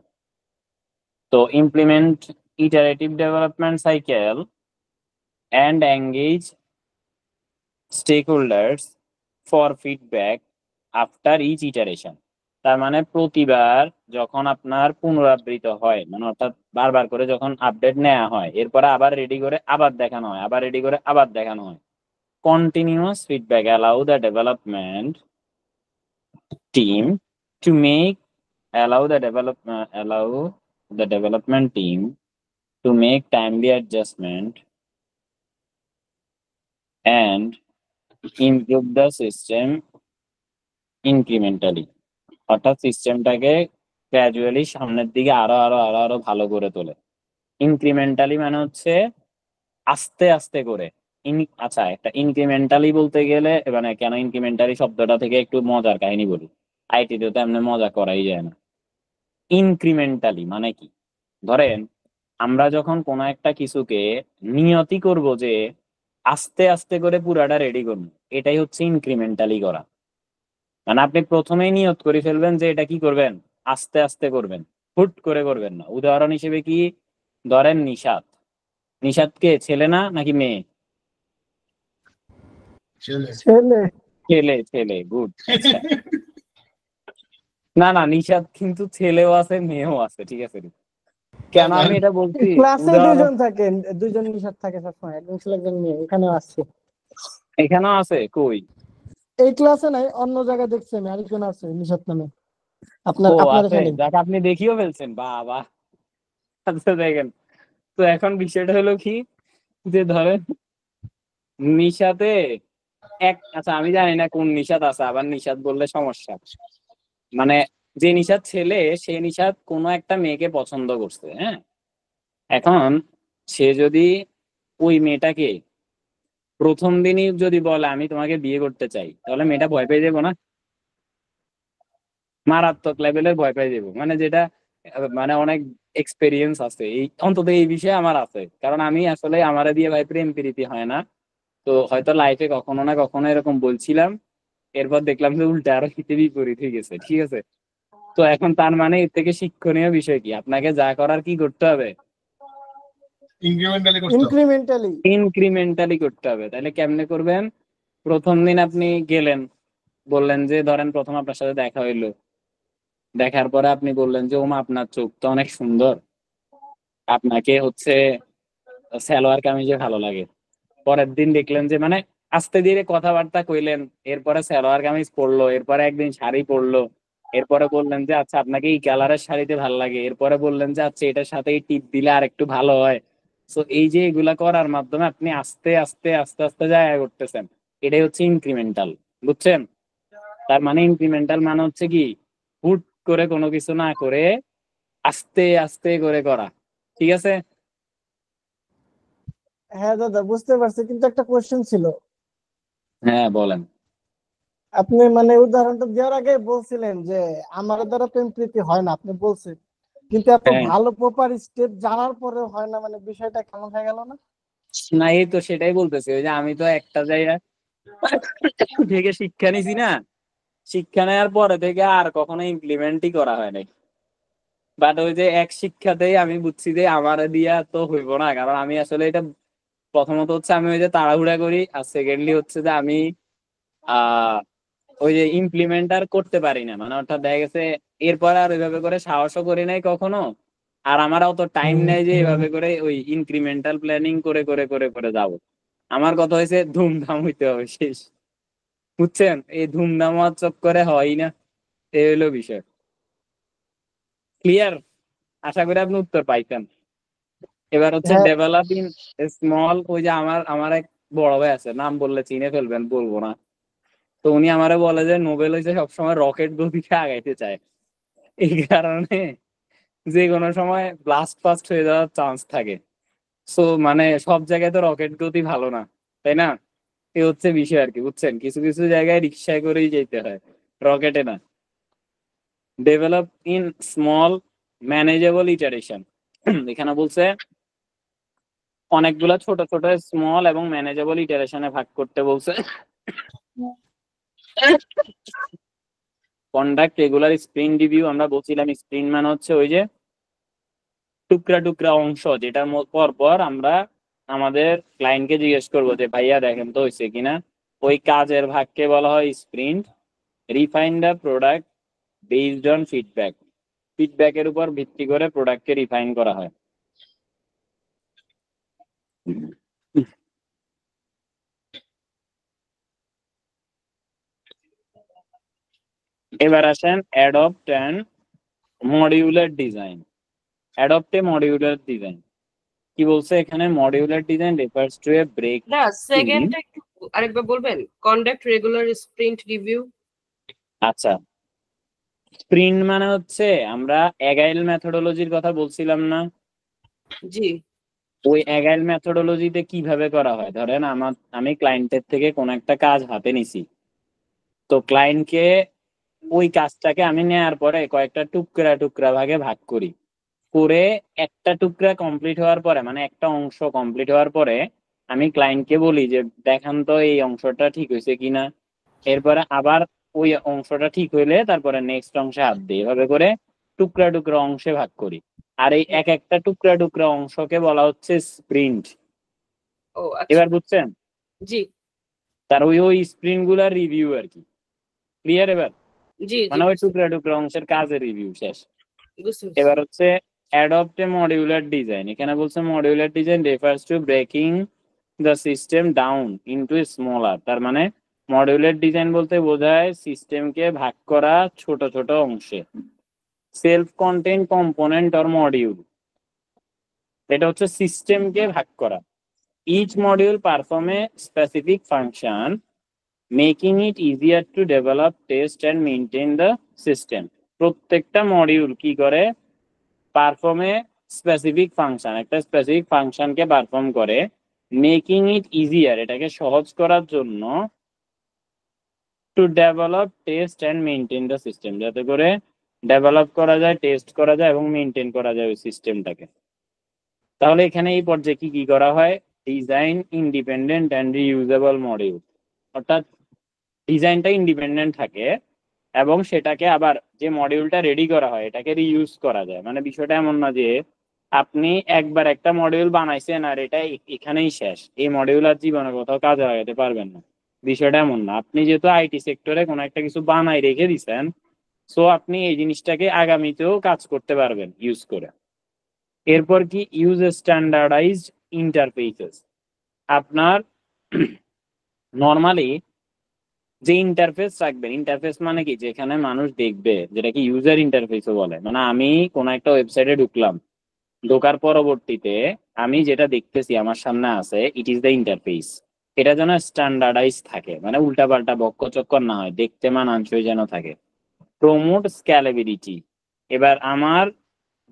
তো implement iterative development cycle and engage stakeholders for feedback after each iteration. তার মানে প্রতিবার যখন আপনার পুনরাবৃত হয়, মানে অর্থাৎ বারবার করে যখন আপডেট নেওয়া হয়, এরপরে আবার রেডি করে আবার দেখানো হয়, আবার রেডি করে আবার দেখানো হয়। Continuous feedback allow the development team to make allow the development team to make timely adjustment and improve the system incrementally. অর্থাৎ সিস্টেমটাকে গ্র্যাজুয়ালি সামনের দিকে আরো আরো আরো আরো ভালো করে তোলে। ইনক্রিমেন্টালি মানে হচ্ছে আস্তে আস্তে করে। আচ্ছা, একটা ইনক্রিমেন্টালি বলতে গেলে মানে কেন ইনক্রিমেন্টালি শব্দটা থেকে একটু মজার কাহিনী বলি। আইটিতে তো এমনি মজা করাই যায় না। ইনক্রিমেন্টালি মানে কি, ধরেন আমরা যখন কোনো একটা কিছুকে নিয়তি করব যে আস্তে আস্তে করে পুরাটা রেডি করবো, এটাই হচ্ছে ইনক্রিমেন্টালি করা। মানে আপনি প্রথমেই নিয়ত করে ফেলবেন যে এটা কি করবেন, আস্তে আস্তে করবেন, হুট করে করবেন না। উদাহরণ হিসেবে কি ধরেন নিশাত। নিশাত কে, ছেলে না নাকি মেয়ে? ছেলে। ছেলে। ছেলে, গুড। না না, নিশাত কিন্তু ছেলেও আছে মেয়েও আছে, ঠিক আছে। কেন আমি এটা বলছি, ক্লাসে উদাহরণ দুইজন থাকে, দুইজন নিষাদ থাকে সবসময়, একজন ছেলে একজন মেয়ে। এখানেও আসছে, এখানেও আছে। কই? এই ক্লাসে নাই, অন্য জায়গায় দেখছি আমি, আরেকজন আছে নিষাদ নামে। আপনার ও আপনার আছে, এখানে যাকে আপনি দেখিও ফেলছেন, বাবা। আচ্ছা দেখেন, তো এখন বিষয়টা হলো কি যে ধরেন নিশাতে আচ্ছা আমি জানি না কোন নিশাত আছে, আবার নিশাত বললে সমস্যা। মানে যে নিশাত ছেলে, সে নিশাত কোনো একটা মেয়েকে পছন্দ করছে, হ্যাঁ। এখন সে যদি ওই মেয়েটাকে প্রথম দিনই যদি বলে আমি তোমাকে বিয়ে করতে চাই, তাহলে মেয়েটা ভয় পেয়ে যাবো না? মারাত্মক লেভেলের ভয় পেয়ে যাবো, মানে যেটা মানে অনেক এক্সপেরিয়েন্স আছে এই, অন্তত এই বিষয়ে আমার আছে। কারণ আমি আসলে আমারে দিয়ে ভাই প্রেম প্রীতি হয় না, তো হয়তো লাইফে কখনো না কখনো এরকম বলছিলাম, এরপর দেখলাম যে উল্টা আরো হিতে বিপরীত হয়ে গেছে, ঠিক আছে। তো এখন তার মানে এর থেকে শিক্ষণীয় বিষয় কি, আপনাকে যা করার কি করতে হবে, ইনক্রিমেন্টালি করতে হবে। ইনক্রিমেন্টালি। ইনক্রিমেন্টালি করতে হবে। তাহলে কেমনে করবেন? প্রথম দিন আপনি গেলেন, বললেন যে ধরেন প্রথম আপনার সাথে দেখা হইলো, দেখার পরে আপনি বললেন যে ওমা আপনার চোখ তো অনেক সুন্দর, আপনাকে হচ্ছে সালোয়ার কামিজে ভালো লাগে। পরের দিন দেখলেন যে মানে আস্তে ধীরে কথাবার্তা কইলেন, এরপরে সালোয়ার কামিজ পরলো, এরপরে একদিন শাড়ি পরলো, এরপরে বললেন যে আচ্ছা আপনাকে এই কালারের শাড়িতে ভালো লাগে, এরপরে বললেন যে আচ্ছা এটার সাথে এই টিপ দিলে আর একটু ভালো হয়। তো এই যে এগুলা করার মাধ্যমে আপনি আস্তে আস্তে আস্তে আস্তে জায়গা করতেছেন, এটাই হচ্ছে ইনক্রিমেন্টাল। বুঝছেন? তার মানে ইনক্রিমেন্টাল মানে হচ্ছে কি, হুট করে কোনো কিছু না করে আস্তে আস্তে করে করা, ঠিক আছে। হ্যাঁ দাদা, বুঝতে পারছি, কিন্তু একটা কোয়েশ্চেন ছিল। হ্যাঁ বলেন। আপনি মানে উদাহরণটা দেওয়ার আগে বলছিলেন যে আমার দ্বারা প্রেম প্রীতি হয় না, আপনি বলছেন, কিন্তু এত হ্যাঁ ভালো প্রপার স্টেপ জানার পরেও হয় না, মানে বিষয়টা কেমন হয়ে গেল না? না, এই তো সেটাই বলতেছি, ওই যে আমি তো একটা জায়গা থেকে শিক্ষা নিছি না, শিক্ষা নেওয়ার পরে থেকে আর কখনো ইমপ্লিমেন্টই করা হয় নাই। বাট ওই যে এক শিক্ষাতেই আমি বুঝছি যে আমার দিয়া তো হইব না, কারণ আমি আসলে এটা প্রথমত হচ্ছে আমি ওই যে তাড়াহুড়া করি, আর সেকেন্ডলি হচ্ছে যে আমি আহ ওই যে ইমপ্লিমেন্ট আর করতে পারি না, মানে অর্থাৎ দেখা গেছে এরপর আর ওইভাবে করে সাহসও করি নাই কখনো। আর আমার অত টাইম নেই যে এভাবে করে ওই ইনক্রিমেন্টাল প্ল্যানিং করে করে করে করে যাব। আমার কথা হয়েছে ধুমধাম হইতে হবে শেষ, বুঝছেন? এই ধুমধাম হওয়ার চক্করে হয় না, এই হইলো বিষয়। ক্লিয়ার? আশা করি আপনি উত্তর পাইতেন। এবার হচ্ছে হ্যাঁ। ডেভেলপিং স্মল, ওই যে আমার আমার এক বড় ভাই আছে, নাম বললে চিনে ফেলবেন, বলবো না। তো উনি আমারে বলে যে নোবেল হইছে সবসময় রকেট গতিতে আগাইতে চায়, এই কারণে যে কোনো সময় ব্লাস্ট ফাস্ট হয়ে যাওয়ার চান্স থাকে। সো মানে সব জায়গায় তো রকেট গতি ভালো না, তাই না? এই হচ্ছে বিষয় আর কি, বুঝছেন? কিছু কিছু জায়গায় রিক্সায় করেই যেতে হয়, রকেটে না। Develop in small manageable iteration, এখানে বলছে অনেকগুলা ছোট ছোট স্মল এবং ম্যানেজেবল ইটারেশনে ভাগ করতে বলছে। কন্ডাক্ট রেগুলার স্প্রিন্ট রিভিউ, আমরা বলছিলাম স্প্রিন্ট মানে হচ্ছে ওই যে টুকরা টুকরা অংশ, যেটার পর পর আমরা আমাদের ক্লায়েন্টকে জিজ্ঞেস করবো যে ভাইয়া দেখেন তো হয়েছে কিনা। ওই কাজের ভাগকে বলা হয় sprint. Refine the product based on feedback, ফিডব্যাকের উপর ভিত্তি করে প্রোডাক্টকে রিফাইন করা হয়। এবার আসেন adopt and modular design. Adopt a modular design কি বলছে এখানে? Modular design refers to a break. না, সেকেন্ডটা একটু আরেকবার বলবেন? Conduct regular sprint review. আচ্ছা, স্প্রিন্ট মানে হচ্ছে আমরা অ্যাগাইল মেথোডোলজির কথা বলছিলাম না? জি। ওই অ্যাগাইল মেথোডোলজিতে কিভাবে করা হয়, ধরেন আমি ক্লায়েন্টের থেকে কোন একটা কাজ হাতে নিছি, তো ক্লায়েন্টকে ওই কাজটাকে আমি নেয়ার পরে কয়েকটা টুকরা টুকরা ভাগে ভাগ করি, করে একটা টুকরা কমপ্লিট হওয়ার পরে, মানে একটা অংশ কমপ্লিট হওয়ার পরে আমি ক্লায়েন্টকে বলি যে দেখান তো এই অংশটা ঠিক হয়েছে কিনা। এরপরে আবার ওই অংশটা ঠিক হইলে তারপরে নেক্সট অংশে হাত দিই, এভাবে করে টুকরা টুকরা অংশে ভাগ করি। আর এই এক একটা টুকরা টুকরা অংশকে বলা হচ্ছে স্প্রিন্ট। ও আচ্ছা। এবার বুঝছেন? জি তার ওই স্প্রিন্ট গুলার রিভিউ আর কি। ক্লিয়ার এবার? জি জি, মানে ওই টুকরা টুকরা অংশের কাজের রিভিউ শেষ। বুঝতে এবার পারছি। হচ্ছে অ্যাডপ্ট এ মডিউলার ডিজাইন। এখানে বলছে modular design refers two breaking the system down into smaller. তার মানে মডিউলার ডিজাইন বলতে বোঝায় সিস্টেমকে ভাগ করা ছোট ছোট অংশে। Self content component or module, এটা হচ্ছে সিস্টেমকে ভাগ করা। Each module perform a specific function making it easier to develop, test and maintain the system. প্রত্যেকটা মডিউল কি করে, পারফর্মে স্পেসিফিক ফাংশন, একটা স্পেসিফিক ফাংশনকে পারফর্ম করে। মেকিং ইট ইজিয়ার, এটাকে সহজ করার জন্য, to develop, test and maintain the system, যাতে করে ডেভেলপ করা যায়, টেস্ট করা যায় এবং মেনটেন করা যায় ওই সিস্টেমটাকে। তাহলে এখানে এই পর্যায়ে কি কি করা হয়, design independent and reusable module, অর্থাৎ ডিজাইনটা ইন্ডিপেন্ডেন্ট থাকে এবং সেটাকে আবার যে মডিউলটা রেডি করা হয় এটাকে রিইউজ করা যায়। মানে বিষয়টা এমন না যে আপনি একবার একটা মডিউল বানাইছেন আর এটা এখানেই শেষ, এই মডিউল আর জীবনে কোথাও কাজে লাগাতে পারবেন না। বিষয়টা এমন না, আপনি যেহেতু আইটি সেক্টরে কোনো একটা কিছু বানাই রেখে দিছেন, সো আপনি এই জিনিসটাকে আগামীতেও কাজ করতে পারবেন ইউজ করে। এরপর কি, ইউজ স্ট্যান্ডার্ডাইজড ইন্টারফেসেস। আপনার নর্মালি যে ইন্টারফেস রাখবেন, ইন্টারফেস মানে কি, যেখানে মানুষ দেখবে, যেটাকে ইউজার ইন্টারফেসও বলে। মানে আমি কোনো একটা ওয়েবসাইটে ঢুকলাম, ঢোকার পরবর্তীতে আমি যেটা দেখতেছি আমার সামনে আছে, ইট ইজ দ্য ইন্টারফেস। এটা যেন স্ট্যান্ডার্ডাইজ থাকে, মানে উল্টাপাল্টা বক্কচক্কর না হয়, দেখতে মানানসই যেন থাকে। প্রমোট স্ক্যালেবিলিটি, এবার আমার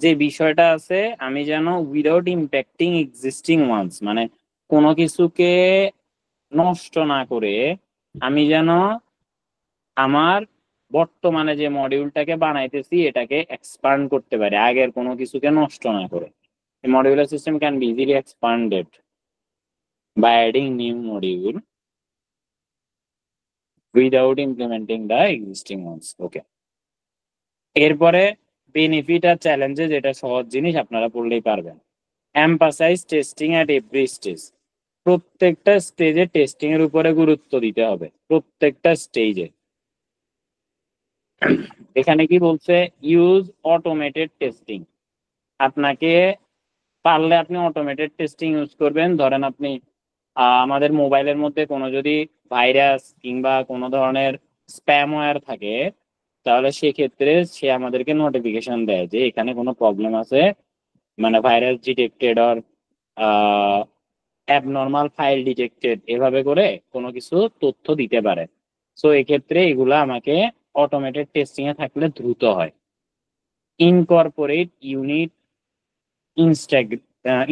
যে বিষয়টা আছে, আমি যেন উইদাউট ইম্প্যাক্টিং এক্সিস্টিং ওয়ান্স, মানে কোনো কিছুকে নষ্ট না করে আমি যেন আমার বর্তমানে যে মডিউলটাকে বানাইতেছি এটাকে এক্সপান্ড করতে পারি, আগের কোনো কিছুকে নষ্ট না করে। Modular system can be easily expanded by adding new module without implementing the existing ones. Okay, এরপরে বেনিফিট আর চ্যালেঞ্জেস, এটা সহজ জিনিস, আপনারা পড়লেই পারবেন। Emphasise testing at every stage, প্রত্যেকটা স্টেজে টেস্টিং এর উপরে গুরুত্ব দিতে হবে, প্রত্যেকটা স্টেজে। এখানে কি বলছে, ইউজ অটোমেটেড টেস্টিং, আপনাকে পারলে আপনি অটোমেটেড টেস্টিং ইউজ করবেন। ধরেন আপনি আমাদের মোবাইলের মধ্যে কোনো যদি ভাইরাস কিংবা কোনো ধরনের স্প্যামওয়্যার থাকে, তাহলে সেক্ষেত্রে সে আমাদেরকে নোটিফিকেশন দেয় যে এখানে কোনো প্রবলেম আছে, মানে virus detected or abnormal file detected, এভাবে করে কোনো কিছু তথ্য দিতে পারে। সো এক্ষেত্রে এগুলো আমাকে অটোমেটেড টেস্টিং এ থাকলে দ্রুত হয়। Incorporate unit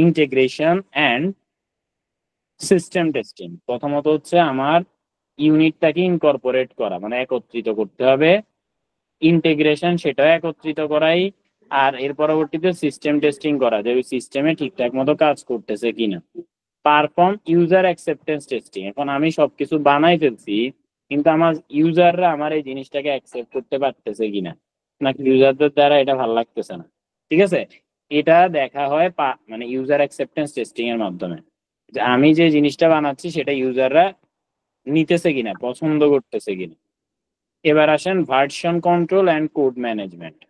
integration and system testing, প্রথমত হচ্ছে আমার ইউনিটটাকে ইনকর্পোরেট করা, মানে একত্রিত করতে হবে। ইন্টিগ্রেশন, সেটাও একত্রিত করাই। আর এর পরবর্তীতে সিস্টেম টেস্টিং করা, যে ওই সিস্টেমে ঠিকঠাক মতো কাজ করতেছে কিনা। পারফর্ম ইউজার অ্যাকসেপ্টেন্স টেস্টিং, এখন আমি সবকিছু বানাই ফেলছি কিন্তু আমার ইউজাররা আমার এই জিনিসটাকে অ্যাকসেপ্ট করতে পারতেছে কিনা, নাকি ইউজারদের দ্বারা এটা ভালো লাগতেছে না। ঠিক আছে, এটা দেখা হয় মানে ইউজার অ্যাকসেপ্টেন্স টেস্টিং এর মাধ্যমে, যে আমি যে জিনিসটা বানাচ্ছি সেটা ইউজাররা নিতেছে কিনা, পছন্দ করতেছে কিনা। এবার আসেন version control and code management.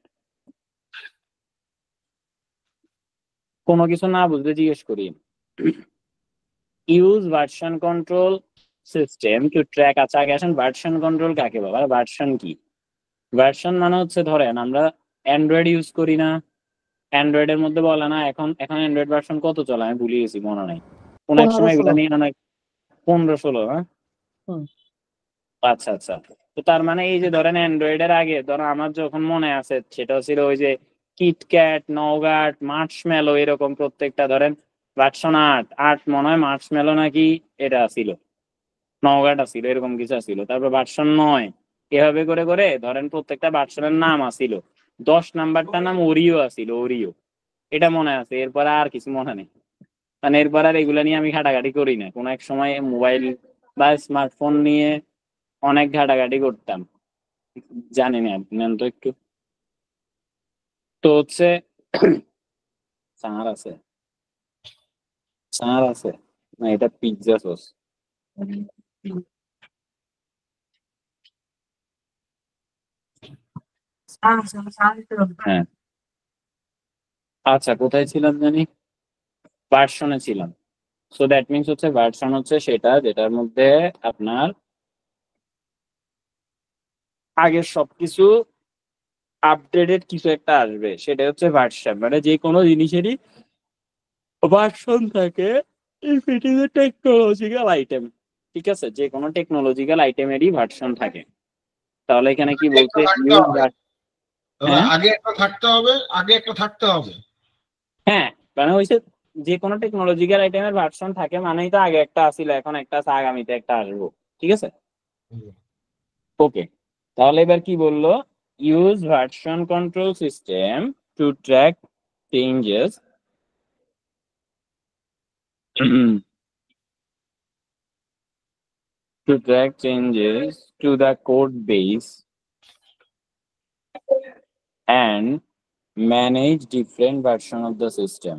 কোনো কিছু না বুঝলে জিজ্ঞেস করি। Use version control system two track, আচ্ছা আগে আসেন ভার্সন কন্ট্রোল কাকে বলে, ভার্সন কি। ভার্সন মানে হচ্ছে, ধরেন আমরা অ্যান্ড্রয়েড ইউজ করি না, অ্যান্ড্রয়েডের মধ্যে বলে না এখন এখন অ্যান্ড্রয়েড ভার্সন কত চলে আমি ভুলে গেছি, মনে নাই। কোন এক সময় এগুলো নিয়ে অনেক 15-16, হ্যাঁ। আচ্ছা আচ্ছা, তো তার মানে এই যে ধরেন অ্যান্ড্রয়েডের আগে, ধরো আমার যখন মনে আছে সেটা ছিল ওই যে কিটক্যাট, নওগাট, মার্শমেলো, এরকম প্রত্যেকটা ধরেন ভার্সন 8 মনে হয়, মার্শমেলো নাকি এটা ছিল, নওগাট ছিল, এরকম কিছু ছিল। তারপর ভার্সন 9, এভাবে করে করে ধরেন প্রত্যেকটা ভার্সনের নাম আসিল। 10 নাম্বারটার নাম ওরিও আসিল, ওরিও, এটা মনে আছে। এরপর আর কিছু মনে নেই, মানে এরপর আর এগুলা নিয়ে আমি ঘাটাঘাটি করি না। কোনো এক সময় মোবাইল বা স্মার্টফোন নিয়ে অনেক ঘাটাঘাটি করতাম, জানি না নেন তো একটু। তো হচ্ছে সার আছে, সার আছে না, এটা পিৎজা সস। হ্যাঁ, আচ্ছা কোথায় ছিলাম জানি, ভার্সনে ছিলাম। সো দ্যাট মিনস হচ্ছে ভার্সন হচ্ছে সেটা যেটার মধ্যে আপনার আগের সবকিছু আপডেটেড কিছু একটা আসবে, সেটা হচ্ছে ভার্সন। মানে যে কোনো জিনিসেরই ভার্সন থাকে, if it is a technological item. ঠিক আছে, যে কোনো টেকনোলজিক্যাল আইটেমেরই ভার্সন থাকে। তাহলে এখানে কি বলছে, থাকতে ইউজ হবে। হ্যাঁ আগে একটা থাকতে হবে, আগে একটা থাকতে হবে। হ্যাঁ, মানে হইছে যে কোনো টেকনোলজিক্যাল আইটেমের ভার্সন থাকে মানেই তো আগে একটা আসিল, এখন একটা আছে, আগামীতে একটা আসবো। ঠিক আছে, ওকে। তাহলে এবার কি বললো, use version control system two track changes to track changes to the code base and manage different versions of the system.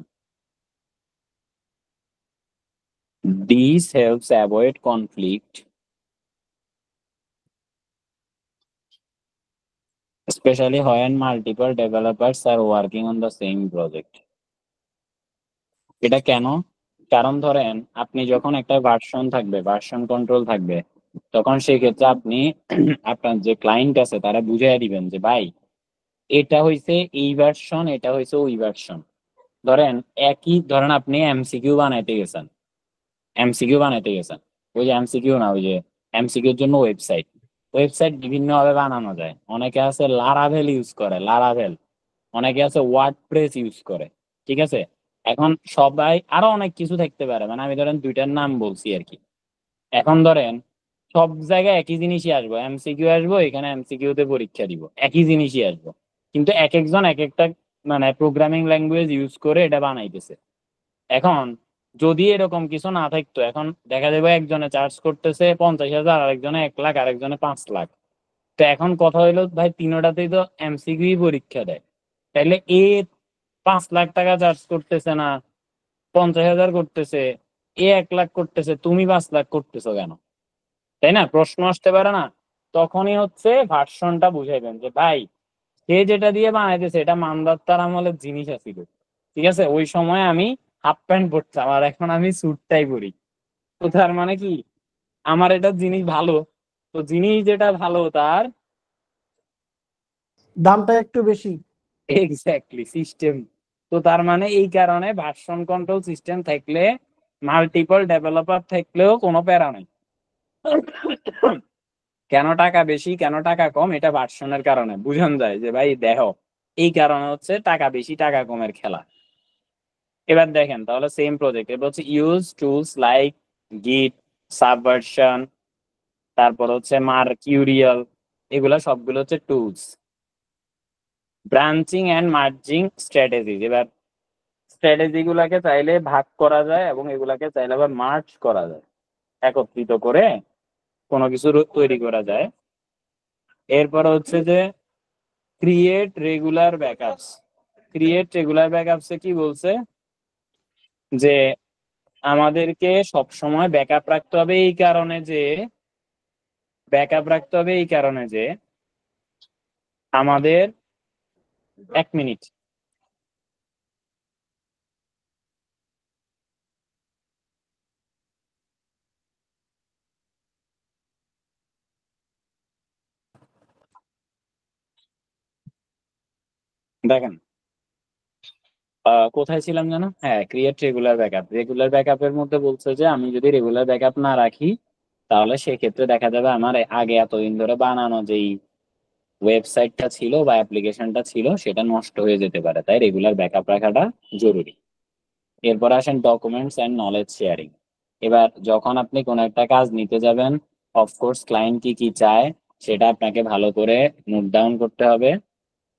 This helps avoid conflict, especially when multiple developers are working on the same project. এটা কেন? কারণ ধরেন আপনি যখন একটা version থাকবে, version control থাকবে, তখন সেক্ষেত্রে আপনি আপনার যে ক্লায়েন্ট আছে তারা বুঝাই দিবেন যে ভাই এটা হইছে এই ভার্সন, এটা হইছে ওই ভার্সন। ধরেন ধরেন আপনি এমসিকিউ বানাইতে গেছেন, ওই যে এমসিকিউ না, ওই যে এমসিকিউর জন্য ওয়েবসাইট বিভিন্ন ভাবে বানানো যায়। অনেকে আছে লারাভেল ইউজ করে, অনেকে আছে ওয়ার্ডপ্রেস ইউজ করে। ঠিক আছে, এখন সবাই আরো অনেক কিছু থাকতে পারে, মানে আমি ধরেন দুইটার নাম বলছি আর কি। এখন ধরেন সব জায়গায় একই জিনিসই আসবো, এমসিকিউ আসবো, এখানে এমসিকিউ তে পরীক্ষা দিব, একই জিনিসই আসবো, কিন্তু এক একজন এক একটা মানে প্রোগ্রামিং ল্যাঙ্গুয়েজ ইউজ করে এটা বানাইতেছে। এখন যদি এরকম কিছু না থাকতো, এখন দেখা যাবে একজনে চার্জ করতেছে 50,000, আরেকজনে 1 লাখ, আরেকজনে 5 লাখ। তো এখন কথা হইলো ভাই তিনোটাতেই তো এমসিকিউ পরীক্ষা দেয়, তাইলে 5 লাখ টাকা চার্জ করতেছে না, 50,000 করতেছে, 1 লাখ করতেছে, তুমি 5 লাখ করতেছো কেন? তাই না, প্রশ্ন আসতে পারে না? তখনই হচ্ছে ভার্সনটা বুঝাইবেন যে ভাই সে যেটা দিয়ে বানাইতেছে এটা মানদত্তার আমলের জিনিস আছিল। ঠিক আছে, ওই সময় আমি হাফ প্যান্ট পরতাম আর এখন আমি স্যুটটাই পরি। তো তার মানে কি, আমার এটা জিনিস ভালো, তো জিনিস যেটা ভালো তার দামটা একটু বেশি। Exactly system. তো তার মানে এই কারণে ভার্সন কন্ট্রোল সিস্টেম থাকলে, মাল্টিপল ডেভেলপার থাকলেও কোনো প্যারা নাই। কেন টাকা বেশি কেন টাকা কম, এটা ভার্সনের কারণে বুঝান যায় যে ভাই দেখো এই কারণে হচ্ছে টাকা বেশি টাকা কমের খেলা। এবার দেখেন তাহলে সেম প্রজেক্ট, এবার হচ্ছে use tools like git, subversion, তারপর হচ্ছে মার্কিউরিয়াল, এগুলা সবগুলো হচ্ছে tools. Branching and merging strategy, এবার স্ট্র্যাটেজি গুলাকে চাইলে ভাগ করা যায় এবং এগুলাকে চাইলে আবার মার্জ করা যায়, একত্রিত করে কোনো কিছু তৈরি করা যায়। এরপর হচ্ছে যে ক্রিয়েট রেগুলার ব্যাকআপস। কি বলছে যে আমাদেরকে সব সময় ব্যাকআপ রাখতে হবে, এই কারণে যে আমাদের 1 মিনিট দেখেন কোথায় ছিলাম জানো, হ্যাঁ ক্রিয়েট রেগুলার ব্যাকআপের মধ্যে বলছে যে আমি যদি রেগুলার ব্যাকআপ না রাখি তাহলে সেক্ষেত্রে দেখা যাবে আমার আগে এতদিন ধরে বানানো যেই ওয়েবসাইটটা ছিল বা অ্যাপ্লিকেশনটা ছিল সেটা নষ্ট হয়ে যেতে পারে, তাই রেগুলার ব্যাকআপ রাখাটা জরুরি। এরপর আসেন ডকুমেন্টস অ্যান্ড নলেজ শেয়ারিং। এবার যখন আপনি কোনো একটা কাজ নিতে যাবেন, অফকোর্স ক্লায়েন্ট কি কি চায় সেটা আপনাকে ভালো করে নোট ডাউন করতে হবে,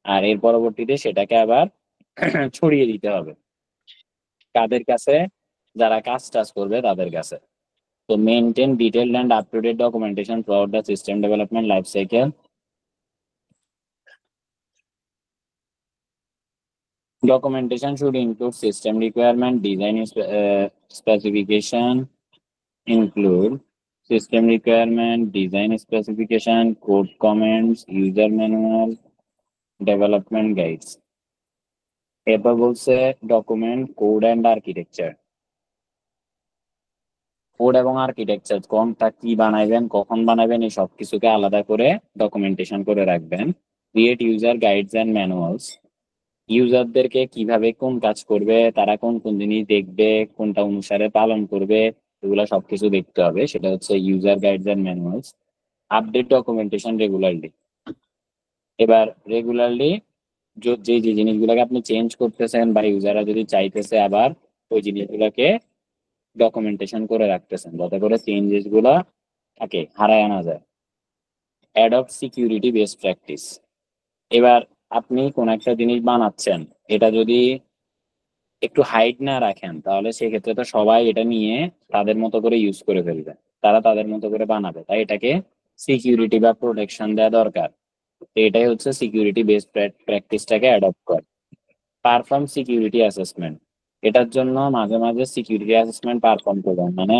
আর এর পরবর্তীতে সেটাকে আবার ছড়িয়ে দিতে হবে কাদের কাছে, যারা কাজ করবে তাদের কাছে। তো maintain detailed and up to date documentation throughout the system development life cycle. Documentation should include system requirement, design specification, code comments, user manual, development guides. এরপর বলছে document code and architecture. Code এবং architecture কোনটা কি বানাইবেন, কখন বানাবেন, এই সব কিছুকে আলাদা করে ডকুমেন্টেশন করে রাখবেন। Create user guides and manuals, ইউজারদেরকে কিভাবে কোন কাজ করবে, তারা কোন কোন জিনিস দেখবে, কোনটা অনুসারে পালন করবে, এগুলা সবকিছু দেখতে হবে। সেটা হচ্ছে user guides and manuals, update documentation regularly. এবার রেগুলারলি যে যে জিনিসগুলোকে আপনি চেঞ্জ করতেছেন বা ইউজাররা যদি চাইতেছে আবার ওই জিনিসগুলোকে ডকুমেন্টেশন করে রাখতেছেন যাতে করে চেঞ্জেস গুলা থাকে হারায় আনা যায়। Adopt security best practice. এবার আপনি কোন একটা জিনিস বানাচ্ছেন, এটা যদি একটু হাইট না রাখেন তাহলে সেক্ষেত্রে তো সবাই এটা নিয়ে তাদের মতো করে ইউজ করে ফেলবে, তারা তাদের মতো করে বানাবে। তাই এটাকে সিকিউরিটি বা প্রোটেকশন দেওয়া দরকার। তো এটাই হচ্ছে সিকিউরিটি বেসড প্র্যাকটিসটাকে অ্যাডপ্ট করে। পারফর্ম সিকিউরিটি অ্যাসেসমেন্ট, এটার জন্য মাঝে মাঝে সিকিউরিটি অ্যাসেসমেন্ট পারফর্ম করবেন, মানে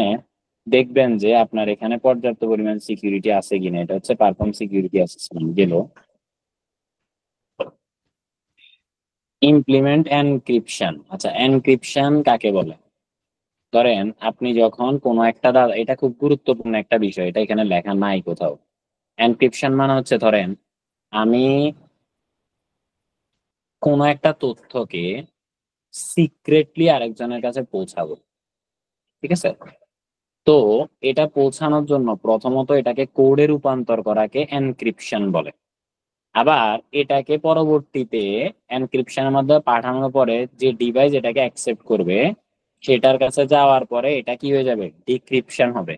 দেখবেন যে আপনার এখানে পর্যাপ্ত পরিমাণ সিকিউরিটি আছে কিনা। এটা হচ্ছে পারফর্ম সিকিউরিটি অ্যাসেসমেন্ট গেল। Implement encryption. আচ্ছা, এনক্রিপশন কাকে বলে? ধরেন আপনি যখন কোনো একটা এটা খুব গুরুত্বপূর্ণ একটা বিষয়, এটা এখানে লেখা নাই কোথাও। এনক্রিপশন মানে হচ্ছে ধরেন আমি কোনো একটা তথ্যকে সিক্রেটলি আরেকজনের কাছে পৌঁছাবো, ঠিক আছে? তো এটা পৌঁছানোর জন্য প্রথমত এটাকে কোডে রূপান্তর করাকে এনক্রিপশন বলে। আবার এটাকে পরবর্তীতে এনক্রিপশনের মধ্যে পাঠানোর পরে যে ডিভাইস এটাকে অ্যাকসেপ্ট করবে সেটার কাছে যাওয়ার পরে এটা কি হয়ে যাবে? ডিক্রিপশন হবে।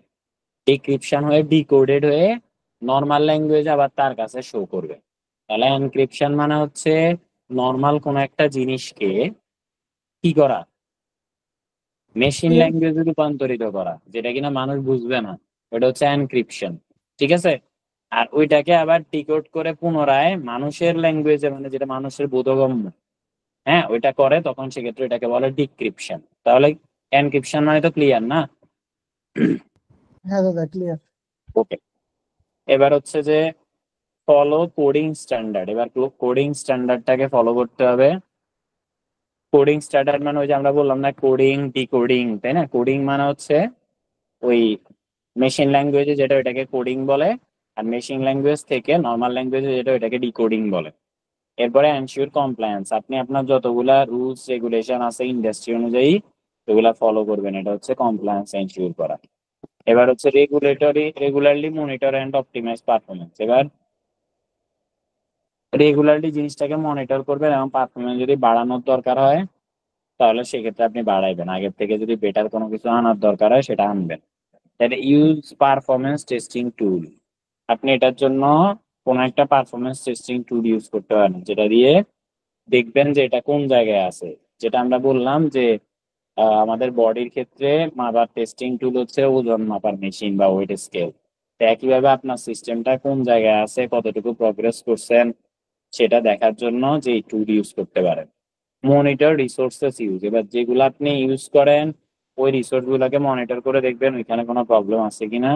ডিক্রিপশন হয়ে ডিকোডেড হয়ে নর্মাল ল্যাঙ্গুয়েজ আবার তার কাছে শো করবে। তাহলে এনক্রিপশন মানে হচ্ছে নর্মাল কোন একটা জিনিসকে কি করা, মেশিন ল্যাঙ্গুয়েজে রূপান্তরিত করা, যেটা কিনা মানুষ বুঝবে না, ওটা হচ্ছে এনক্রিপশন, ঠিক আছে? আর ওইটাকে আবার ডিকোড করে পুনরায় মানুষের ল্যাঙ্গুয়েজে, মানে যেটা মানুষের বোধগম্য, হ্যাঁ, ওইটা করে, তখন সেক্ষেত্রে এটাকে বলে ডিক্রিপশন। তাহলে এনক্রিপশন মানে তো ক্লিয়ার না? হ্যাঁ দাদা ক্লিয়ার। ওকে, এবার হচ্ছে যে ফলো কোডিং স্ট্যান্ডার্ড। এবার কোডিং স্ট্যান্ডার্ডটাকে ফলো করতে হবে। কোডিং স্ট্যান্ডার্ড মানে ওই যে আমরা বললাম না, কোডিং ডিকোডিং, তাই না? কোডিং মানে হচ্ছে ওই মেশিন ল্যাঙ্গুয়েজে যেটা ওইটাকে কোডিং বলে, আর মেশিন ল্যাঙ্গুয়েজ থেকে নর্মাল ল্যাঙ্গুয়েজে যেটা ওইটাকে ডিকোডিং বলে। এরপরে এনশিওর কমপ্লায়েন্স, আপনি আপনার যতগুলা রুলস রেগুলেশন আছে ইন্ডাস্ট্রি অনুযায়ী ওগুলা ফলো করবেন, এটা হচ্ছে কমপ্লায়েন্স এনশিওর করা। এবার হচ্ছে regularly monitor and optimise performance. এবার রেগুলারলি জিনিসটাকে মনিটর করবেন এবং পারফরমেন্স যদি বাড়ানোর দরকার হয় তাহলে সেক্ষেত্রে আপনি বাড়াইবেন। আগের থেকে যদি বেটার কোনো কিছু আনার দরকার হয় সেটা আনবেন। তাহলে ইউজ পারফরমেন্স টেস্টিং টুল, আপনি এটার জন্য কোনো একটা পারফরমেন্স টেস্টিং টুল ইউজ করতে পারেন, যেটা দিয়ে দেখবেন যে এটা কোন জায়গায় আছে। যেটা আমরা বললাম যে আমাদের বডির ক্ষেত্রে মাপার টেস্টিং টুল হচ্ছে ওজন মাপার মেশিন বা ওয়েট স্কেল। তো একইভাবে আপনার সিস্টেমটা কোন জায়গায় আছে, কতটুকু প্রগ্রেস করছেন সেটা দেখার জন্য যে টুল ইউজ করতে পারেন। মনিটর রিসোর্সেস ইউজ, এবার যেগুলো আপনি ইউজ করেন ওই রিসোর্স গুলোকে মনিটর করে দেখবেন ওইখানে কোনো প্রবলেম আছে কিনা।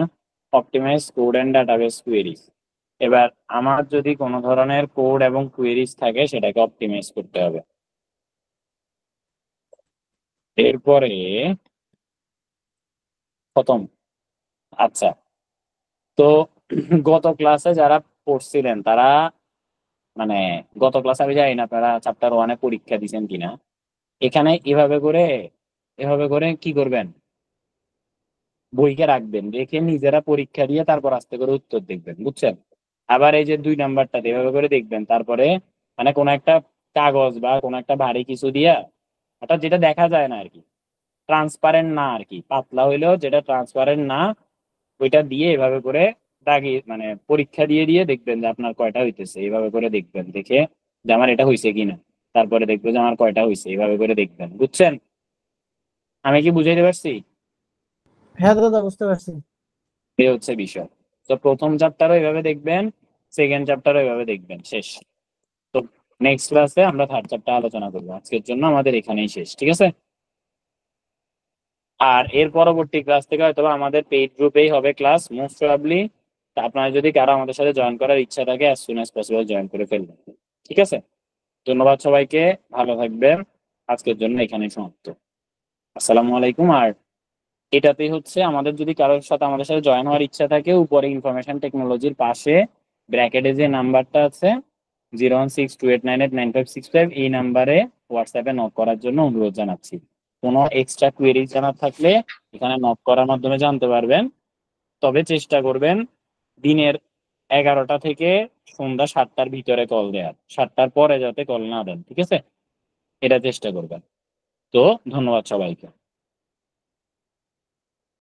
অপটিমাইজ কোড অ্যান্ড ডাটাবেস কুয়েরিজ, এবার আমার যদি কোনো ধরনের কোড এবং কুয়েরিজ থাকে সেটাকে অপটিমাইজ করতে হবে। এরপরে খতম। আচ্ছা, তো গত ক্লাসে যারা পড়ছিলেন তারা, মানে গত ক্লাসে আমি জানি না আপনারা চ্যাপ্টার 1-এ পরীক্ষা দিয়েছেন কিনা। এখানে এভাবে করে কি করবেন, বইকে রাখবেন, রেখে নিজেরা পরীক্ষা দিয়ে তারপর আস্তে করে উত্তর দেখবেন, বুঝছেন? আবার এই যে 2 নাম্বারটা এভাবে করে দেখবেন, তারপরে মানে কোনো একটা কাগজ বা কোনো একটা ভারী কিছু দিয়া, অর্থাৎ যেটা দেখা যায় না আর কি, ট্রান্সপারেন্ট না আর কি, পাতলা হইলেও যেটা ট্রান্সপারেন্ট না, ওইটা দিয়ে এভাবে করে দাগিয়ে মানে পরীক্ষা দিয়ে দিয়ে দেখবেন যে আপনার কয়টা হইতেছে। এইভাবে করে দেখবেন, দেখে যে আমার এটা হয়েছে কিনা, তারপরে দেখবো যে আমার কয়টা হয়েছে, এইভাবে করে দেখবেন, বুঝছেন? আমি কি বুঝাইতে পারছি? হ্যাঁ দাদা বুঝতে পারছি। এই হচ্ছে বিষয়। তো প্রথম চ্যাপ্টারও এভাবে দেখবেন, সেকেন্ড চ্যাপ্টারও এভাবে দেখবেন, শেষ। তো নেক্সট ক্লাসে আমরা থার্ড চ্যাপ্টার আলোচনা করবো। আজকের জন্য আমাদের এখানেই শেষ, ঠিক আছে? আর এর পরবর্তী ক্লাস থেকে হয়তো আমাদের পেইড গ্রুপেই হবে ক্লাস মোস্ট প্রবাবলি। তা আপনারা যদি কারো আমাদের সাথে জয়েন করার ইচ্ছা থাকে as soon as possible join করে ফেলবেন, ঠিক আছে? ধন্যবাদ সবাইকে, ভালো থাকবেন। আজকের জন্য এখানেই সমাপ্ত। আসসালামু আলাইকুম। আর এটাতেই হচ্ছে আমাদের যদি কারোর সাথে আমাদের সাথে জয়েন হওয়ার ইচ্ছা থাকে, উপরে ইনফরমেশন টেকনোলজির পাশে ব্র্যাকেটে যে নাম্বারটা আছে 01628989565, এই নাম্বারে হোয়াটসঅ্যাপে নক করার জন্য অনুরোধ জানাচ্ছি। কোনো এক্সট্রা কোয়েরি জানার থাকলে এখানে নক করার মাধ্যমে জানতে পারবেন। তবে চেষ্টা করবেন দিনের 11টা থেকে সন্ধ্যা 7টার ভিতরে কল দেওয়ার, 7টার পরে যাতে কল না দেন, ঠিক আছে? এটা চেষ্টা করবেন। তো ধন্যবাদ সবাইকে।